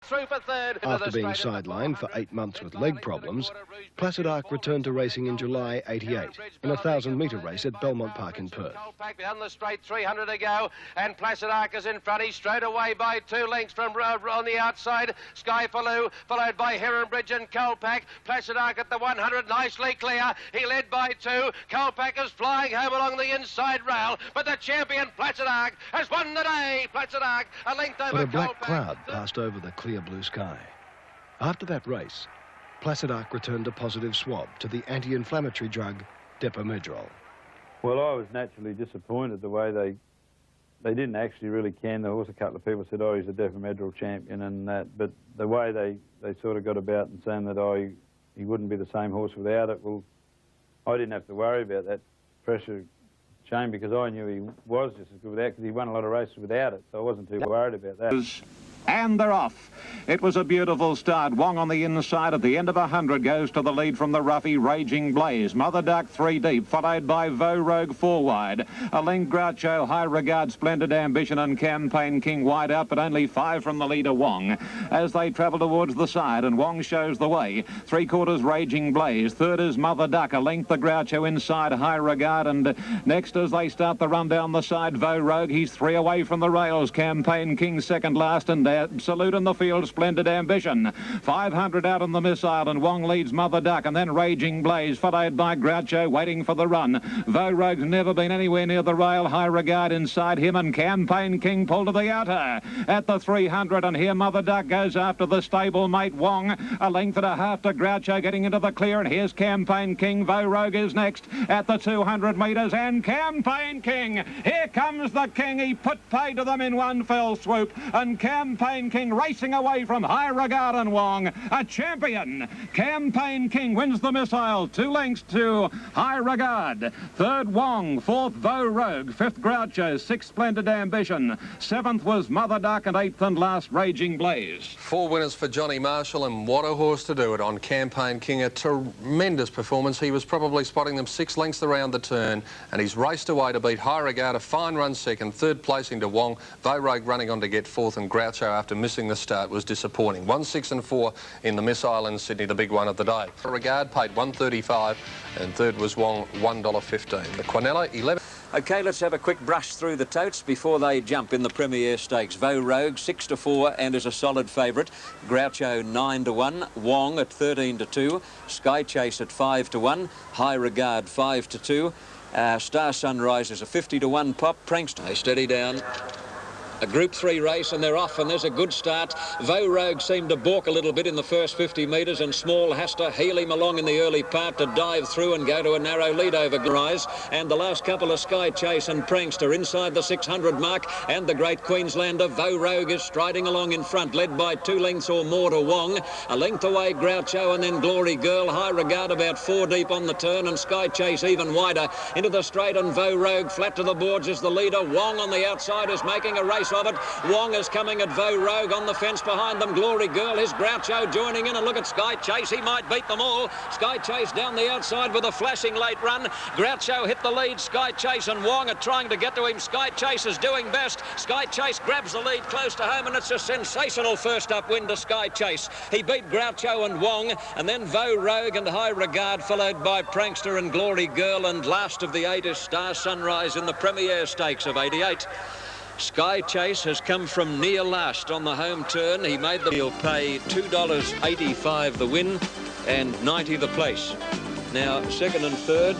through for third. After being sidelined for 8 months with leg problems, Placid Arc returned to racing in July '88 in a 1,000-metre race at Belmont Park in Perth. Down the straight, 300 to go, and Placid Arc is in front. He's straight away by 2 lengths from on the outside. Sky Faloo, followed by Heron Bridge and Colpack. Placid Arc at the 100, nicely clear. He led by 2. Colpack is flying home along the inside rail, but the champion Placid Arc has won the day. Placid Arc a length over But a black Colpack. cloud passed over the clear blue sky. After that race, Placid Arc returned a positive swab to the anti-inflammatory drug Depomedrol. Well, I was naturally disappointed the way they didn't actually really can the horse. A couple of people said, oh, he's a Depomedrol champion and that, but the way they sort of got about and saying that, oh, he wouldn't be the same horse without it, well, I didn't have to worry about that pressure. Shame, because I knew he was just as good without, because he won a lot of races without it, so I wasn't too worried about that. And they're off. It was a beautiful start. Wong on the inside at the end of 100 goes to the lead from the roughie Raging Blaze. Mother Duck 3 deep, followed by Vo Rogue 4 wide. A link Groucho, High Regard, Splendid Ambition and Campaign King wide out, but only 5 from the leader Wong. As they travel towards the side and Wong shows the way. 3/4 Raging Blaze. Third is Mother Duck. A length the Groucho inside High Regard, and next as they start the run down the side, Vo Rogue. He's 3 away from the rails. Campaign King second last, and Absolute in the field, Splendid Ambition. 500 out on the missile, and Wong leads Mother Duck, and then Raging Blaze, followed by Groucho, waiting for the run. Vo Rogue's never been anywhere near the rail. High Regard inside him, and Campaign King pulled to the outer at the 300, and here Mother Duck goes after the stablemate Wong. A length and a half to Groucho, getting into the clear, and here's Campaign King. Vo Rogue is next at the 200 metres, and Campaign King. Here comes the King. He put pay to them in one fell swoop, and Campaign King racing away from High Regard and Wong. A champion. Campaign King wins the missile. 2 lengths to High Regard. Third Wong. Fourth Vo Rogue. Fifth Groucho. Sixth Splendid Ambition. Seventh was Mother Duck, and eighth and last Raging Blaze. 4 winners for Johnny Marshall, and what a horse to do it on. Campaign King, a tremendous performance. He was probably spotting them 6 lengths around the turn, and he's raced away to beat High Regard. A fine run second. Third placing to Wong. Vo Rogue running on to get fourth, and Groucho after missing the start was disappointing. 1, 6 and 4 in the missile in Sydney, the big one of the day. Regard paid $1.35, and third was Wong, $1.15. The Quinella 11. OK, let's have a quick brush through the totes before they jump in the Premier Stakes. Vo Rogue 6-4 and is a solid favourite. Groucho 9-1. Wong at 13-2. Sky Chase at 5-1. High Regard 5-2. Star Sunrise is a 50-1 pop. Prankster. They steady down. A Group 3 race, and they're off, and there's a good start. Vo Rogue seemed to balk a little bit in the first 50 metres, and Small has to heel him along in the early part to dive through and go to a narrow lead over Rise. And the last couple of Sky Chase and Prankster inside the 600 mark, and the great Queenslander Vo Rogue is striding along in front, led by 2 lengths or more to Wong. A length away Groucho, and then Glory Girl. High Regard about 4 deep on the turn, and Sky Chase even wider into the straight, and Vo Rogue flat to the boards is the leader. Wong on the outside is making a race of it. Wong is coming at Vo Rogue on the fence behind them. Glory Girl is Groucho joining in, and look at Sky Chase. He might beat them all. Sky Chase down the outside with a flashing late run. Groucho hit the lead. Sky Chase and Wong are trying to get to him. Sky Chase is doing best. Sky Chase grabs the lead close to home, and it's a sensational first up win to Sky Chase. He beat Groucho and Wong, and then Vo Rogue and High Regard, followed by Prankster and Glory Girl, and last of the 8 is Star Sunrise in the Premier Stakes of '88. Sky Chase has come from near last on the home turn. He made the... He'll pay $2.85 the win and 90 the place. Now, second and third,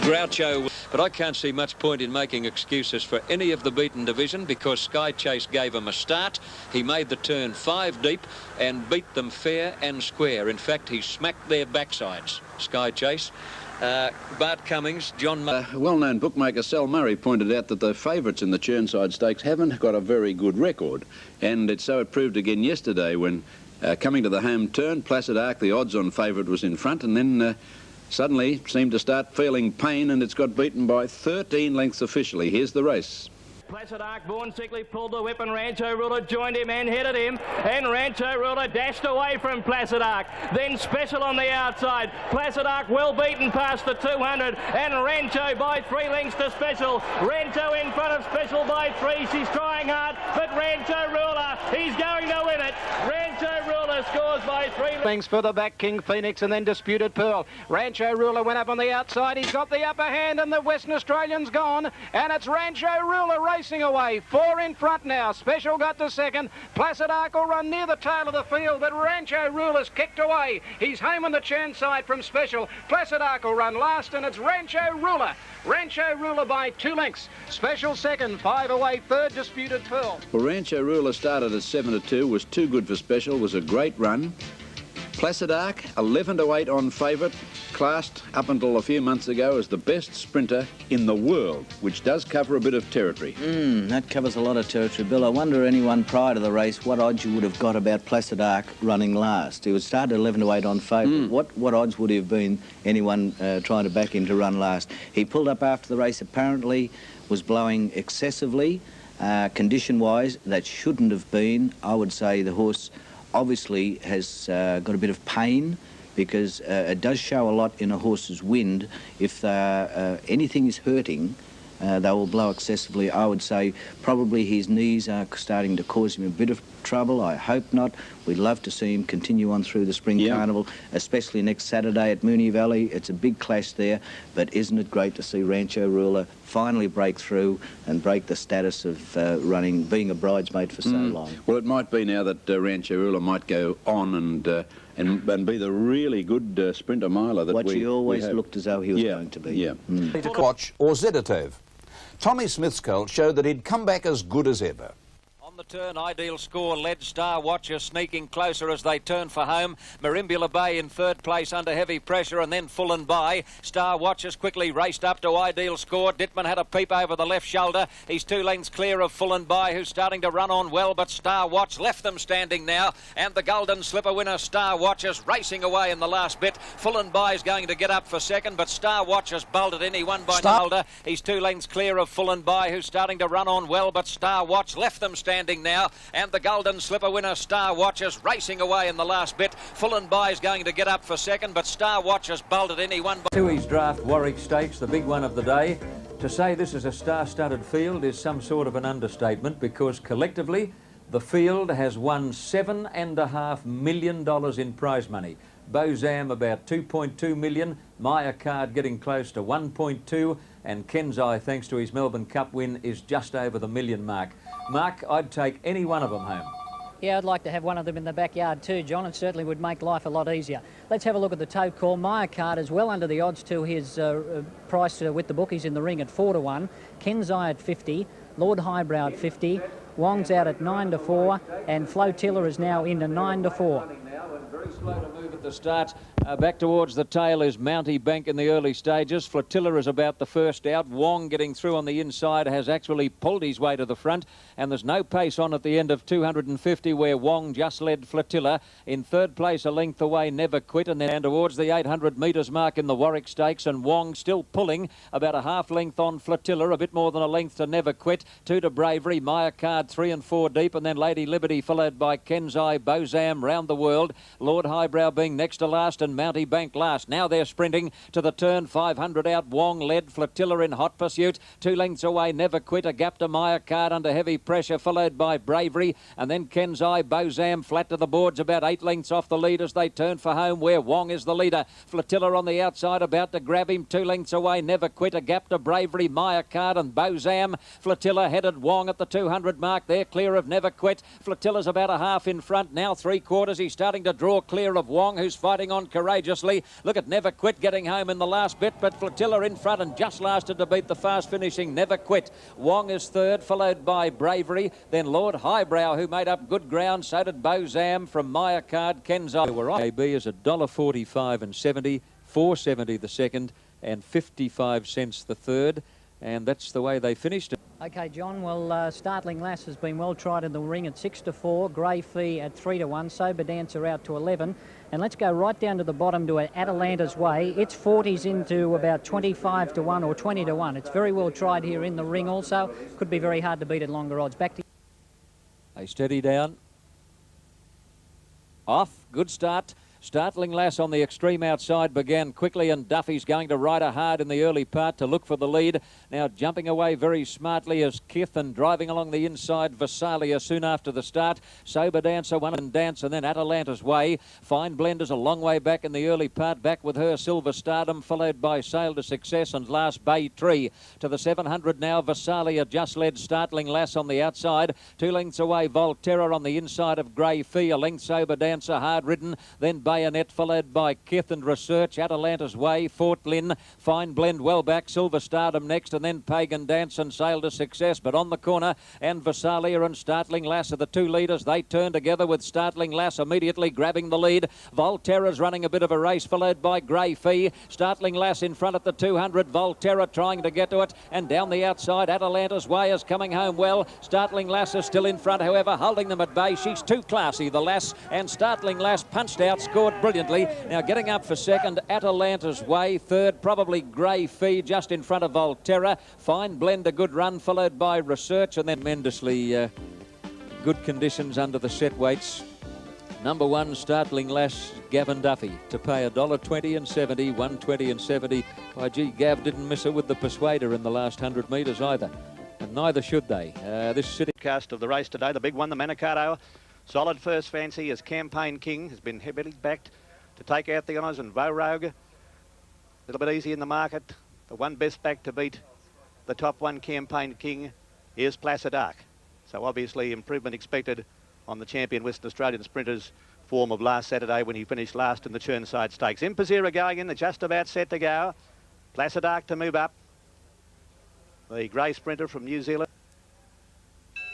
Groucho. But I can't see much point in making excuses for any of the beaten division, because Sky Chase gave him a start. He made the turn 5 deep and beat them fair and square. In fact, he smacked their backsides, Sky Chase. Bart Cummings, John... well-known bookmaker Sal Murray pointed out that the favourites in the Churnside Stakes haven't got a very good record, and so it proved again yesterday when, coming to the home turn, Placid Arc, the odds-on favourite, was in front, and then suddenly seemed to start feeling pain, and it's got beaten by 13 lengths officially. Here's the race. Placid Arc, Born Sickly pulled the whip and Rancho Ruler joined him and headed him, and Rancho Ruler dashed away from Placid Arc. Then Special on the outside. Placid Arc well beaten past the 200, and Rancho by 3 lengths to Special. Rancho in front of Special by 3. She's trying hard, but Rancho Ruler, he's going to win it. Rancho Ruler scores by 3 lengths further back. King Phoenix and then Disputed Pearl. Rancho Ruler went up on the outside. He's got the upper hand, and the Western Australian's gone, and it's Rancho Ruler racing away. 4 in front now. Special got to second. Placid Arc will run near the tail of the field, but Rancho Ruler's kicked away. He's home on the churn side from Special. Placid Arc will run last, and it's Rancho Ruler. Rancho Ruler by 2 lengths. Special second, 5 away, third Disputed Pearl. Well, Rancho Ruler started at 7-2, was too good for Special, was a great run. Placid Arc, 11-8 on favourite, classed up until a few months ago as the best sprinter in the world, which does cover a bit of territory. That covers a lot of territory, Bill. I wonder anyone prior to the race what odds you would have got about Placid Arc running last. He would start at 11-8 on favourite. What odds would have been anyone trying to back him to run last? He pulled up after the race, apparently was blowing excessively. Condition-wise, that shouldn't have been. I would say the horse obviously has got a bit of pain, because it does show a lot in a horse's wind. If anything is hurting, they will blow excessively. I would say probably his knees are starting to cause him a bit of trouble. I hope not. We'd love to see him continue on through the Spring Carnival, especially next Saturday at Moonee Valley. It's a big clash there, but isn't it great to see Rancho Ruler finally break through and break the status of being a bridesmaid for so long? Well, it might be now that Rancho Ruler might go on and be the really good sprinter miler that he always looked as though he was going to be. Watch or Zedatov. Tommy Smith's colt showed that he'd come back as good as ever. The turn, Ideal Score led. Star Watcher sneaking closer as they turn for home. Marimbula Bay in third place under heavy pressure, and then Full and By. Star Watchers quickly raced up to Ideal Score. Dittman had a peep over the left shoulder. He's 2 lengths clear of Full and By, who's starting to run on well, but Star Watch left them standing now, and the Golden Slipper winner Star Watchers racing away in the last bit. Full and By is going to get up for second, but Star Watchers bolted in. He won by shoulder. He's 2 lengths clear of Full and By, who's starting to run on well, but Star Watch left them standing now, and the Golden Slipper winner Star Watchers racing away in the last bit. Full and By is going to get up for second, but Star Watchers bolted in. He won by Tui's Draft Warwick Stakes, the big one of the day. To say this is a star-studded field is some sort of an understatement, because collectively the field has won $7.5 million in prize money. Bozam about 2.2 million, Maya Card getting close to 1.2, and Kenzai, thanks to his Melbourne Cup win, is just over the $1 million mark. Mark, I'd take any one of them home. Yeah, I'd like to have one of them in the backyard too, John. It certainly would make life a lot easier. Let's have a look at the tote call. Maya Card is well under the odds to his price with the bookies in the ring at 4-1. Kenzai at 50, Lord Highbrow at 50, Wong's out at 9-4, and Flotilla is now into 9-4. Very slow to move at the start. Back towards the tail is Mountie Bank in the early stages. Flotilla is about the first out. Wong getting through on the inside has actually pulled his way to the front, and there's no pace on at the end of 250, where Wong just led Flotilla. In third place, a length away, Never Quit, and then towards the 800 metres mark in the Warwick Stakes, and Wong still pulling about a half length on Flotilla, a bit more than a length to Never Quit, 2 to Bravery, Maya Card 3 and 4 deep, and then Lady Liberty followed by Kenzai, Bozam, Round the World, Lord Highbrow being next to last, and Mountie Bank last. Now they're sprinting to the turn, 500 out. Wong led, Flotilla in hot pursuit, 2 lengths away, Never Quit, a gap to Maya Card under heavy pressure, followed by Bravery, and then Kenzai, Bozam flat to the boards, about 8 lengths off the lead as they turn for home, where Wong is the leader. Flotilla on the outside, about to grab him, 2 lengths away, Never Quit, a gap to Bravery, Maya Card and Bozam. Flotilla headed Wong at the 200 mark, they're clear of Never Quit. Flotilla's about a half in front, now 3/4. He's starting to draw clear of Wong, who's fighting on courageously. Look at Never Quit getting home in the last bit, but Flotilla in front and just lasted to beat the fast finishing Never Quit. Wong is third, followed by Bravery, then Lord Highbrow, who made up good ground. So did Bozam from Maya Card, Kenzai. AB is $1.45 and 70, $4.70 the second, and 55 cents the third, and that's the way they finished it. OK, John, well, Startling Lass has been well tried in the ring at 6-4, Grey Fee at 3-1, Sober Dancer out to 11. And let's go right down to the bottom to Atalanta's Way. Its 40s into about 25-1 or 20-1. It's very well tried here in the ring also. Could be very hard to beat at longer odds. Back to They steady down. Off, good start. Startling Lass on the extreme outside began quickly, and Duffy's going to ride her hard in the early part to look for the lead. Now jumping away very smartly is Kith, and driving along the inside Visalia soon after the start. Sober Dancer, One and Dance, and then Atalanta's Way. Fine Blenders a long way back in the early part. Back with her Silver Stardom, followed by Sail to Success and last Bay Tree. To the 700 now, Visalia just led Startling Lass on the outside. 2 lengths away, Volterra on the inside of Grey Fee. A length Sober Dancer, hard ridden. Then Bayonet, followed by Kith and Research. Atalanta's Way, Fort Lynn, Fine Blend well back, Silver Stardom next, and then Pagan Dance and Sail to Success. But on the corner, and Visalia and Startling Lass are the 2 leaders. They turn together with Startling Lass immediately grabbing the lead. Volterra's running a bit of a race, followed by Grey Fee. Startling Lass in front at the 200. Volterra trying to get to it, and down the outside, Atalanta's Way is coming home well. Startling Lass is still in front, however, holding them at bay. She's too classy, the Lass, and Startling Lass punched out, scored brilliantly. Now getting up for second, Atalanta's Way. Third, probably Grey Fee, just in front of Volterra. Fine Blend, a good run, followed by Research, and then tremendously good conditions under the set weights. Number 1, Startling Lass, Gavin Duffy, to pay $1.20 and 70, $1.20 and 70. By gee, Gav didn't miss her with the Persuader in the last 100 metres either, and neither should they. This city cast of the race today, the big one, the Manikato. Solid first fancy as Campaign King has been heavily backed to take out the honours, and Vogue a little bit easy in the market. The one best back to beat the top one, Campaign King, is Placid Arc. So obviously improvement expected on the champion Western Australian sprinters form of last Saturday when he finished last in the Churnside Stakes. Impazira going in, they're just about set to go. Placid Arc to move up. The grey sprinter from New Zealand.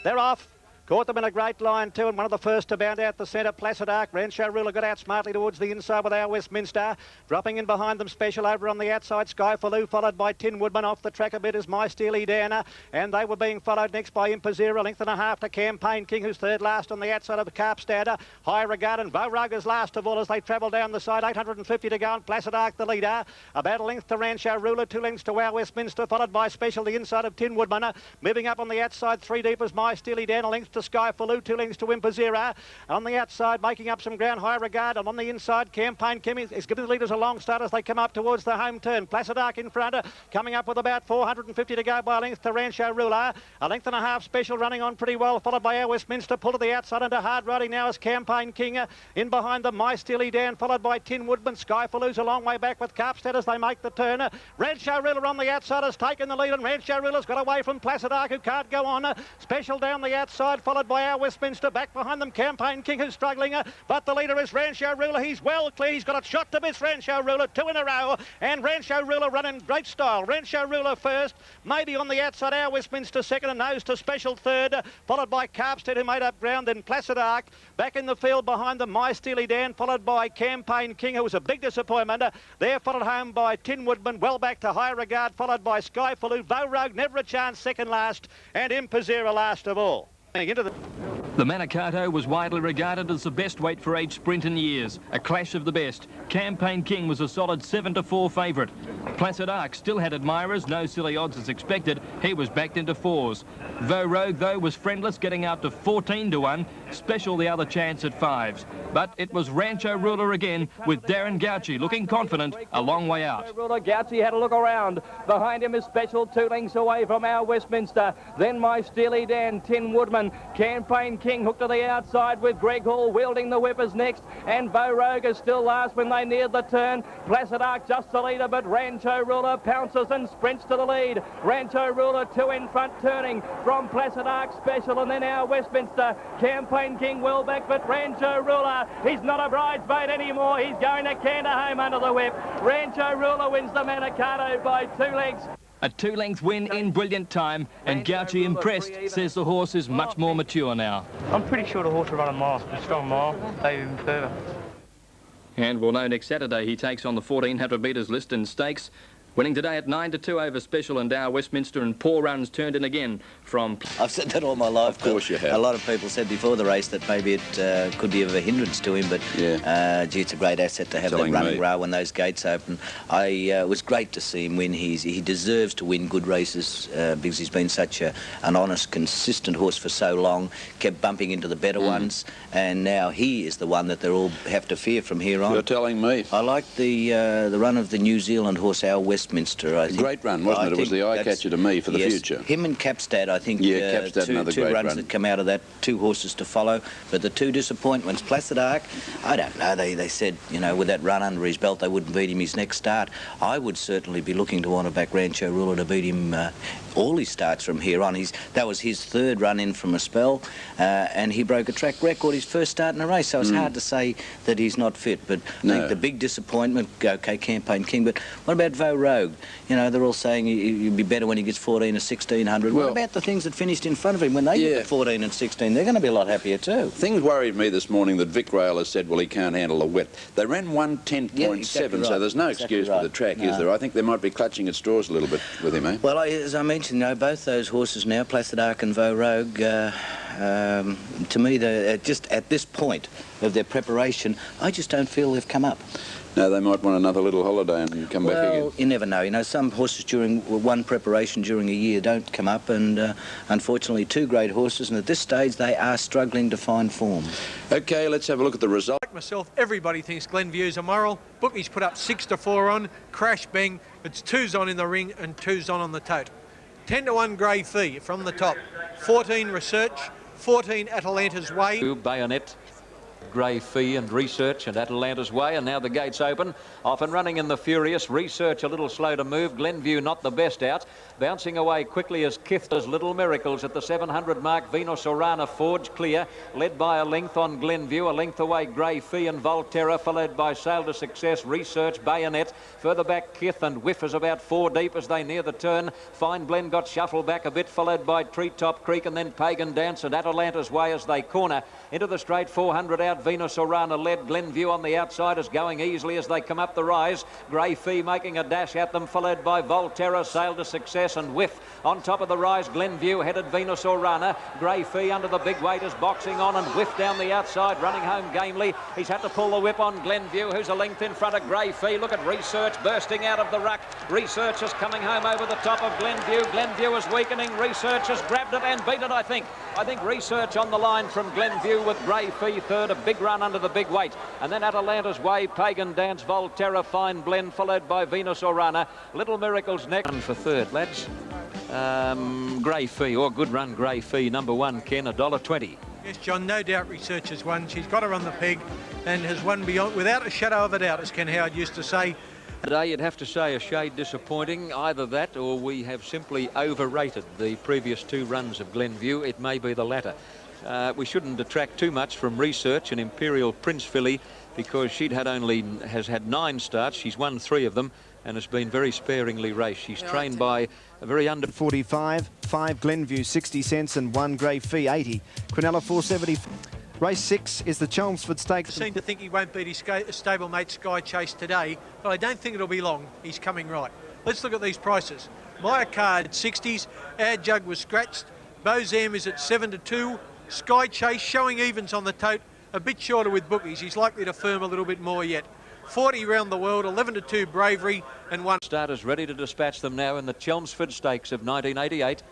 They're off. Caught them in a great line too, and one of the first to bound out the centre, Placid Arc. Rancho Ruler got out smartly towards the inside with our Westminster. Dropping in behind them, Special over on the outside, Sky Faloo, followed by Tin Woodman. Off the track a bit is My Steely Dan, and they were being followed next by Impazira, 1.5 lengths to Campaign King, who's third last on the outside of Carpstad. High Regard and Vogue is last of all as they travel down the side. 850 to go, and Placid Arc the leader. About 1 length to Rancho Ruler, 2 lengths to our Westminster, followed by Special, the inside of Tin Woodman. Moving up on the outside, 3 deep is My Steely Dan, 1 length to Sky Faloo, 2 lengths to Impazira. On the outside, making up some ground, High Regard, and on the inside, Campaign King is giving the leaders a long start as they come up towards the home turn. Placid Arc in front, coming up with about 450 to go by 1 length to Rancho Ruler. 1.5 lengths Special running on pretty well, followed by our Westminster. Pull to the outside into hard riding now as Campaign King. In behind them, My Steely Dan, followed by Tin Woodman. Sky Faloo's a long way back with Carpstad as they make the turn. Rancho Ruler on the outside has taken the lead, and Rancho Ruler's got away from Placid Arc, who can't go on. Special down the outside, followed by our Westminster. Back behind them, Campaign King, who's struggling, but the leader is Rancho Ruler. He's well clear. He's got a shot to miss Rancho Ruler, 2 in a row, and Rancho Ruler running great style. Rancho Ruler first, maybe on the outside, our Westminster second, and Nose to Special third, followed by Carpstead, who made up ground, then Placid Arc. Back in the field behind them, My Steely Dan, followed by Campaign King, who was a big disappointment. They're followed home by Tin Woodman, well back to High Regard, followed by Sky Faloo. Vogue, never a chance, second last, and Impazira last of all. The Manikato was widely regarded as the best weight for age sprint in years, a clash of the best. Campaign King was a solid 7-4 favourite. Placid Arc still had admirers, no silly odds as expected. He was backed into 4s. Vogue, though, was friendless, getting out to 14-1. Special the other chance at 5s. But it was Rancho Ruler again, with Darren Gauci looking confident a long way out. Ruler, Gauci had a look around. Behind him is Special, 2 lengths away from our Westminster. Then My Steely Dan, Tin Woodman. Campaign King hooked to the outside with Greg Hall wielding the whippers next, and Vogue is still last when they neared the turn. Placid Arc just the leader, but Rancho Ruler pounces and sprints to the lead. Rancho Ruler 2 in front, turning from Placid Arc, Special, and then our Westminster. Campaign King well back, but Rancho Ruler, he's not a bridesmaid anymore. He's going to canter home under the whip. Rancho Ruler wins the Manikato by 2 lengths. A 2-length win in brilliant time, and Gauci impressed, says the horse is much more mature now. I'm pretty sure the horse will run a mile, a strong mile, maybe even further. And we'll know next Saturday he takes on the 1400 metres Liston Stakes. Winning today at 9-2 over Special and Dow Westminster, and poor runs turned in again from... I've said that all my life. Of course you have. A lot of people said before the race that maybe it could be of a hindrance to him, but gee, it's a great asset to have that running rail when those gates open. It was great to see him win. He deserves to win good races because he's been such an honest, consistent horse for so long, kept bumping into the better ones, and now he is the one that they all have to fear from here on. You're telling me. I like the run of the New Zealand horse, Our Westminster. I think, great run, wasn't it? It was the eye-catcher to me for the future. Him and Capstad, I think, Capstad, another two great runs run. that come out of that, 2 horses to follow. But the 2 disappointments, Placid Arc, I don't know, they said, you know, with that run under his belt, they wouldn't beat him his next start. I would certainly be looking to want to back Rancho Ruler to beat him all his starts from here on. That was his 3rd run in from a spell, and he broke a track record his first start in a race, so it's hard to say that he's not fit. But I think the big disappointment, okay, Campaign King, but what about Vo Rogue? You know, they're all saying he'd be better when he gets 14 or 1600. Well, what about the things that finished in front of him? When they get to 14 and 16, they're going to be a lot happier too. Things worried me this morning that Vic Rail has said, well, he can't handle the wet. They ran 110.7, exactly right. So there's no excuse for the track, is there? I think they might be clutching at straws a little bit with him, eh? Well, as I mentioned, you know, both those horses now, Placid Arc and Vo Rogue, to me, they're just at this point of their preparation, I just don't feel they've come up. No, they might want another little holiday and come back again. Well, you never know. You know, some horses during one preparation during a year don't come up, and unfortunately 2 great horses, and at this stage they are struggling to find form. OK, let's have a look at the result. Like myself, everybody thinks Glenview's a moral. Bookies put up 6-4 on, Crash Bang. It's 2s on in the ring and 2s on the tote. 10-1 Grey Fee from the top. 14 Research, 14 Atalanta's Way. Bayonet, Grey Fee and Research and Atalanta's Way, and now the gates open. Off and running in the Furious. Research a little slow to move. Glenview not the best out. Bouncing away quickly as Kith does Little Miracles at the 700 mark. Venus Orana Forge clear, led by a length on Glenview. A length away Grey Fee and Volterra, followed by Sail to Success, Research, Bayonet. Further back Kith and Whiff is about 4 deep as they near the turn. Fine Blend got shuffled back a bit, followed by Treetop Creek and then Pagan Dance and Atalanta's Way as they corner into the straight. 400 out. Venus Orana led. Glenview on the outside is going easily as they come up the rise. Grey Fee making a dash at them, followed by Volterra, Sail to Success and Whiff. On top of the rise, Glenview headed Venus Orana. Grey Fee under the big weight is boxing on, and Whiff down the outside, running home gamely. He's had to pull the whip on Glenview, who's a length in front of Grey Fee. Look at Research bursting out of the ruck. Research is coming home over the top of Glenview. Glenview is weakening. Research has grabbed it and beat it, I think. I think Research on the line from Glenview with Grey Fee 3rd, a big run under the big weight. And then Atalanta's Way, Pagan Dance, Volterra, Fine Blend, followed by Venus Orana. Little Miracles next. For 3rd, lads. Grey Fee, good run, Grey Fee. Number 1, Ken, $1.20. Yes, John, no doubt Research has won. She's got her on the peg and has won beyond, without a shadow of a doubt, as Ken Howard used to say. Today you'd have to say a shade disappointing. Either that or we have simply overrated the previous 2 runs of Glenview. It may be the latter. We shouldn't detract too much from Research and Imperial Prince filly, because has had 9 starts. She's won 3 of them and has been very sparingly raced. She's trained by a very under 45, 5 Glenview 60 cents and 1 Grey Fee 80. Quinella 470. Race 6 is the Chelmsford Stakes. I seem to think he won't beat his stablemate Sky Chase today, but I don't think it'll be long. He's coming right. Let's look at these prices. Maya Card 60s, Ad Jug was scratched. Bozam is at 7-2. Sky Chase showing evens on the tote, a bit shorter with bookies. He's likely to firm a little bit more yet. 40 round the world, 11-2 Bravery and 1. Starters ready to dispatch them now in the Chelmsford Stakes of 1988.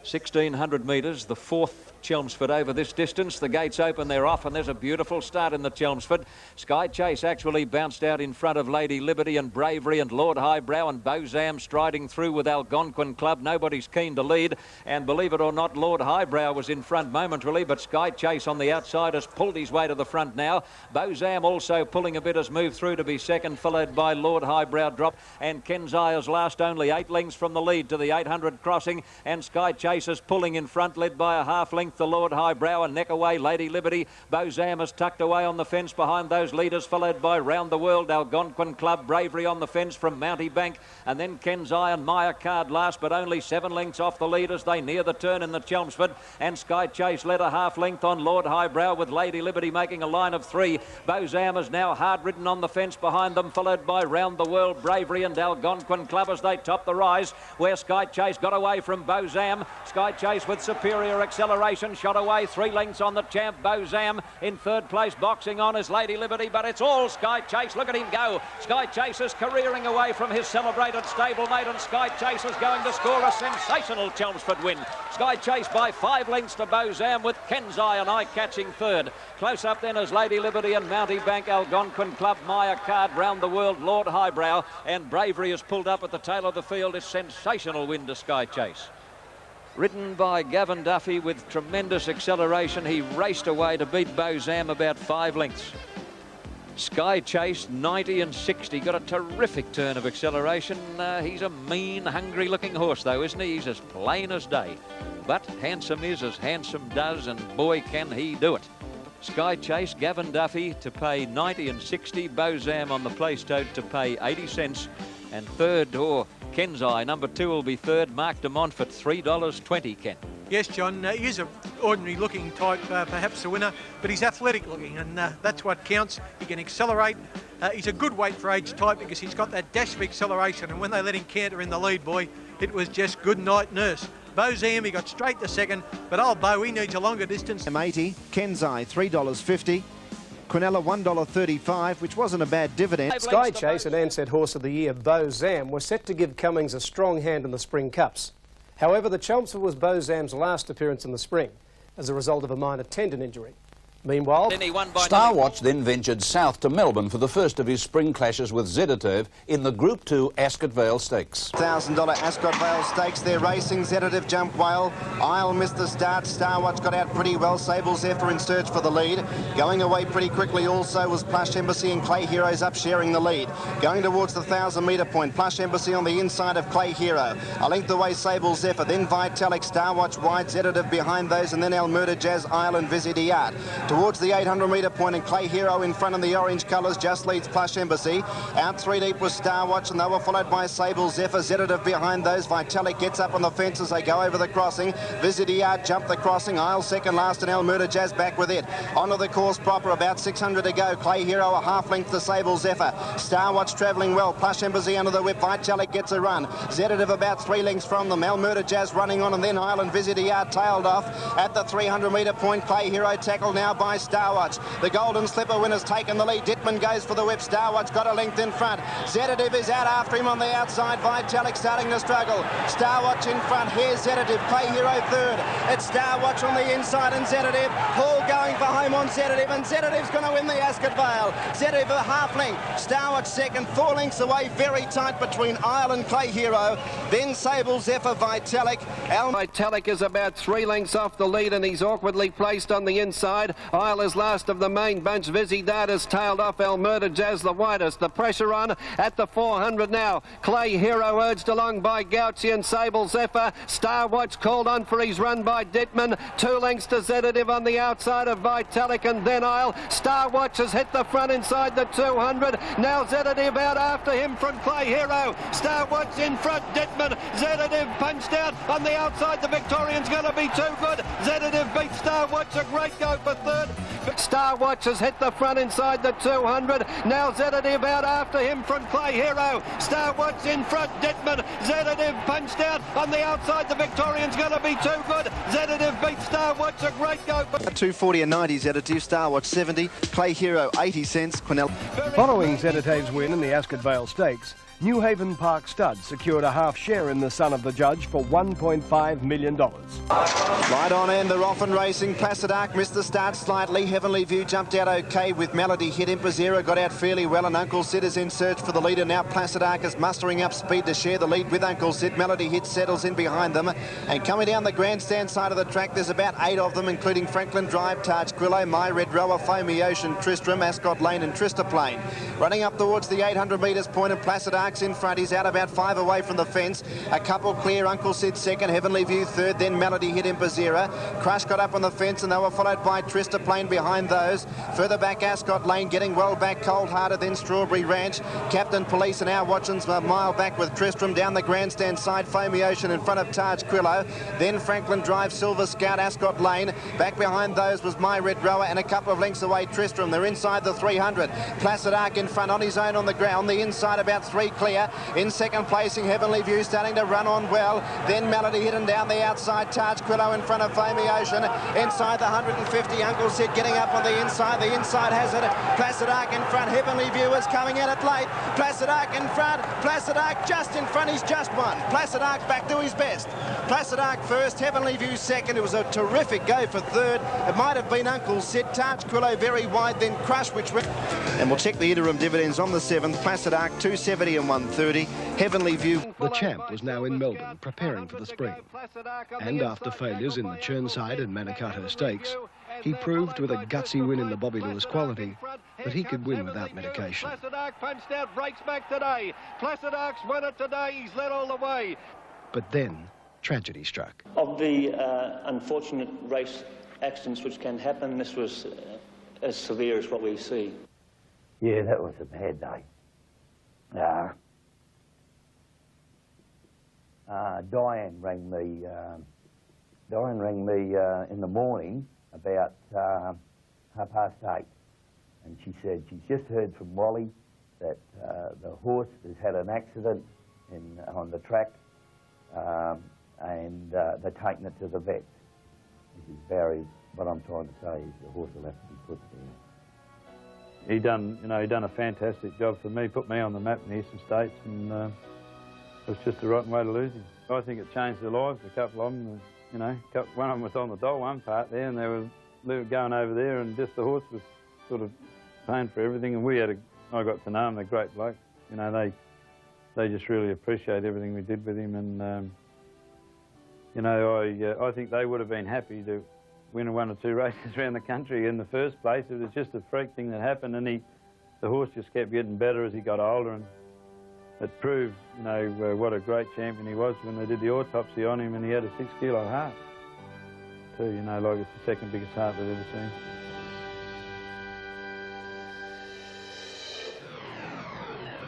1,600 metres, the 4th Chelmsford over this distance. The gates open, they're off, and there's a beautiful start in the Chelmsford. Sky Chase actually bounced out in front of Lady Liberty and Bravery and Lord Highbrow, and Bozam striding through with Algonquin Club. Nobody's keen to lead, and believe it or not, Lord Highbrow was in front momentarily, but Sky Chase on the outside has pulled his way to the front now. Bozam also pulling a bit, has moved through to be second, followed by Lord Highbrow drop, and Kenzire's last only 8 lengths from the lead to the 800 crossing, and Sky Chase is pulling in front, led by a half length length the Lord Highbrow, and neck away Lady Liberty. Bozam is tucked away on the fence behind those leaders, followed by Round the World, Algonquin Club, Bravery on the fence from Mountie Bank, and then Kenzai and Maya Card last, but only 7 lengths off the leaders. They near the turn in the Chelmsford, and Sky Chase led a half length on Lord Highbrow, with Lady Liberty making a line of 3. Bozam is now hard ridden on the fence behind them, followed by Round the World, Bravery and Algonquin Club as they top the rise, where Sky Chase got away from Bozam. Sky Chase with superior acceleration, shot away 3 lengths on the champ. Bozam in third place, boxing on is Lady Liberty, but it's all Sky Chase. Look at him go. Sky Chase is careering away from his celebrated stablemate, and Sky Chase is going to score a sensational Chelmsford win. Sky Chase by 5 lengths to Bozam, with Kenzai an eye-catching third. Close up then is Lady Liberty and Mountie Bank, Algonquin Club, Maya Card, Round the World, Lord Highbrow, and Bravery is pulled up at the tail of the field. It's sensational win to Sky Chase. Ridden by Gavin Duffy with tremendous acceleration, he raced away to beat Bozam about 5 lengths. Sky Chase, 90 and 60, got a terrific turn of acceleration. He's a mean, hungry-looking horse, though, isn't he? He's as plain as day. But handsome is as handsome does, and boy, can he do it. Sky Chase, Gavin Duffy to pay 90 and 60, Bozam on the place tote to pay 80 cents, and third, Kenzai, number 2, will be third. Mark de Montfort, $3.20, Ken. Yes, John, he is an ordinary-looking type, perhaps the winner, but he's athletic-looking, and that's what counts. He can accelerate. He's a good weight for age type because he's got that dash of acceleration, and when they let him canter in the lead, boy, it was just good night nurse. Bozam, he got straight to second, but old Bo, he needs a longer distance. M80, Kenzai, $3.50. Quinella, $1.35, which wasn't a bad dividend. Sky Chase and Ansett Horse of the Year, Bozam, were set to give Cummings a strong hand in the Spring Cups. However, the Chelmsford was Bozam's last appearance in the spring as a result of a minor tendon injury. Meanwhile, Star Watch then ventured south to Melbourne for the first of his spring clashes with Zedatev in the Group 2 Ascot Vale Stakes. $1,000 Ascot Vale Stakes. They're racing. Zedatev jumped well. Isle missed the start. Star Watch got out pretty well. Sable Zephyr in search for the lead. Going away pretty quickly also was Plush Embassy, and Clay Hero's up sharing the lead. Going towards the 1,000-metre point. Plush Embassy on the inside of Clay Hero. A length away Sable Zephyr. Then Vitalik, Star Watch wide, Zedatev behind those, and then Almurda, Jazz, Isle and Visidiart. Towards the 800-metre point, and Clay Hero in front in the orange colours just leads Plush Embassy. Out 3 deep was Star Watch, and they were followed by Sable Zephyr. Zedatev behind those. Vitalik gets up on the fence as they go over the crossing. Visidiart jumped the crossing. Isle second last, and Almurda Jazz back with it. Onto the course proper, about 600 to go. Clay Hero a half length to Sable Zephyr. Star Watch travelling well. Plush Embassy under the whip. Vitalik gets a run. Zedatev about 3 lengths from them. Almurda Jazz running on, and then Isle and Visidiart tailed off at the 300-metre point. Clay Hero tackled now by Star Watch. The Golden Slipper winner's taken the lead. Dittman goes for the whip. Star Watch got a length in front. Zedatev is out after him on the outside. Vitalik starting to struggle. Star Watch in front. Here's Zedatev. Clay Hero third. It's Star Watch on the inside and Zedatev. Paul going for home on Zedatev, and Zedadev's going to win the Ascot Vale. Zedatev a half length. Star Watch second. 4 lengths away. Very tight between Isle and Clay Hero. Then Sable Zephyr, Vitalik. Vitalik is about 3 lengths off the lead, and he's awkwardly placed on the inside. Isle is last of the main bunch. Visidiart has tailed off. Almurda Jazz the widest. The pressure on at the 400 now. Clay Hero urged along by Gauci and Sable Zephyr. Star Watch called on for his run by Dittman. 2 lengths to Zedatev on the outside of Vitalik, and then Isle. Star Watch has hit the front inside the 200. Now Zedatev out after him from Clay Hero. Star Watch in front. Dittman. Zedatev punched out on the outside. The Victorian's going to be too good. Zedatev beats Star Watch. A great go for third. Star Watch has hit the front inside the 200. Now Zedatev out after him from Clay Hero. Star Watch in front. Dittman. Zedatev punched out on the outside. The Victorian's going to be too good. Zedatev beats Star Watch. A great go. 240 and 90 Zedatev. Star Watch 70. Clay Hero 80 cents. Quinella. Following Zedatev's win in the Ascot Vale Stakes, New Haven Park Stud secured a half share in the Son of the Judge for $1.5 million. Right on end, they're off and racing. Placid Arc missed the start slightly. Heavenly View jumped out okay with Melody hit. Impazera got out fairly well, and Uncle Sid is in search for the leader. Now Placid Arc is mustering up speed to share the lead with Uncle Sid. Melody hit settles in behind them, and coming down the grandstand side of the track, there's about 8 of them, including Franklin Drive, Taj Grillo, My Red Rower, Foamy Ocean, Tristram, Ascot Lane and Trista Plain. Running up towards the 800 metres point, and Placid Arc Ark's in front. He's out about 5 away from the fence. A couple clear. Uncle Sid second. Heavenly View third. Then Melody hit Impazira. Crush got up on the fence and they were followed by Trista Plain behind those. Further back, Ascot Lane getting well back. Cold Hearted, then Strawberry Ranch. Captain Police and our Watson's a mile back with Tristram down the grandstand side. Foamy Ocean in front of Taj Quillo. Then Franklin Drive, Silver Scout, Ascot Lane. Back behind those was My Red Rower and a couple of lengths away Tristram. They're inside the 300. Placid Arc in front on his own on the ground. The inside about 3 clear. In second placing, Heavenly View starting to run on well. Then Melody hidden down the outside. Taj Quillo in front of Foamy Ocean. Inside the 150, Uncle Sid getting up on the inside. The inside has it. Placid Arc in front. Heavenly View is coming at it late. Placid Arc in front. Placid Arc just in front. He's just won. Placid Arc back to his best. Placid Arc first. Heavenly View second. It was a terrific go for third. It might have been Uncle Sid. Taj Quillo very wide. Then Crush, which... And we'll check the interim dividends on the 7th. Placid Arc 270 and 130. Heavenly View. The champ was now in Melbourne preparing for the spring. And after failures in the Churnside and Manikato Stakes, he proved with a gutsy win in the Bobby Lewis Quality that he could win without medication. Placid Arc punched out, breaks back today. Placid Arc's won it today. He's led all the way. But then tragedy struck. Of the unfortunate race accidents which can happen, this was as severe as what we see. Yeah, that was a bad day. Diane rang me. In the morning about 8:30, and she said she's just heard from Wally that the horse has had an accident on the track, and they're taking it to the vet. This is Barry. What I'm trying to say is the horse will have to be put there. He done a fantastic job for me, put me on the map in the Eastern States, and it was just a rotten way to lose him. I think it changed their lives, a couple of them. One of them was on the dole one part there, and they were going over there, and just the horse was sort of paying for everything, and I got to know them, they're great blokes. They just really appreciate everything we did with him, and I think they would have been happy to win 1 or 2 races around the country in the first place. It was just a freak thing that happened, and the horse just kept getting better as he got older, and it proved, what a great champion he was when they did the autopsy on him, and he had a 6-kilo heart. Too, like it's the second biggest heart they've ever seen.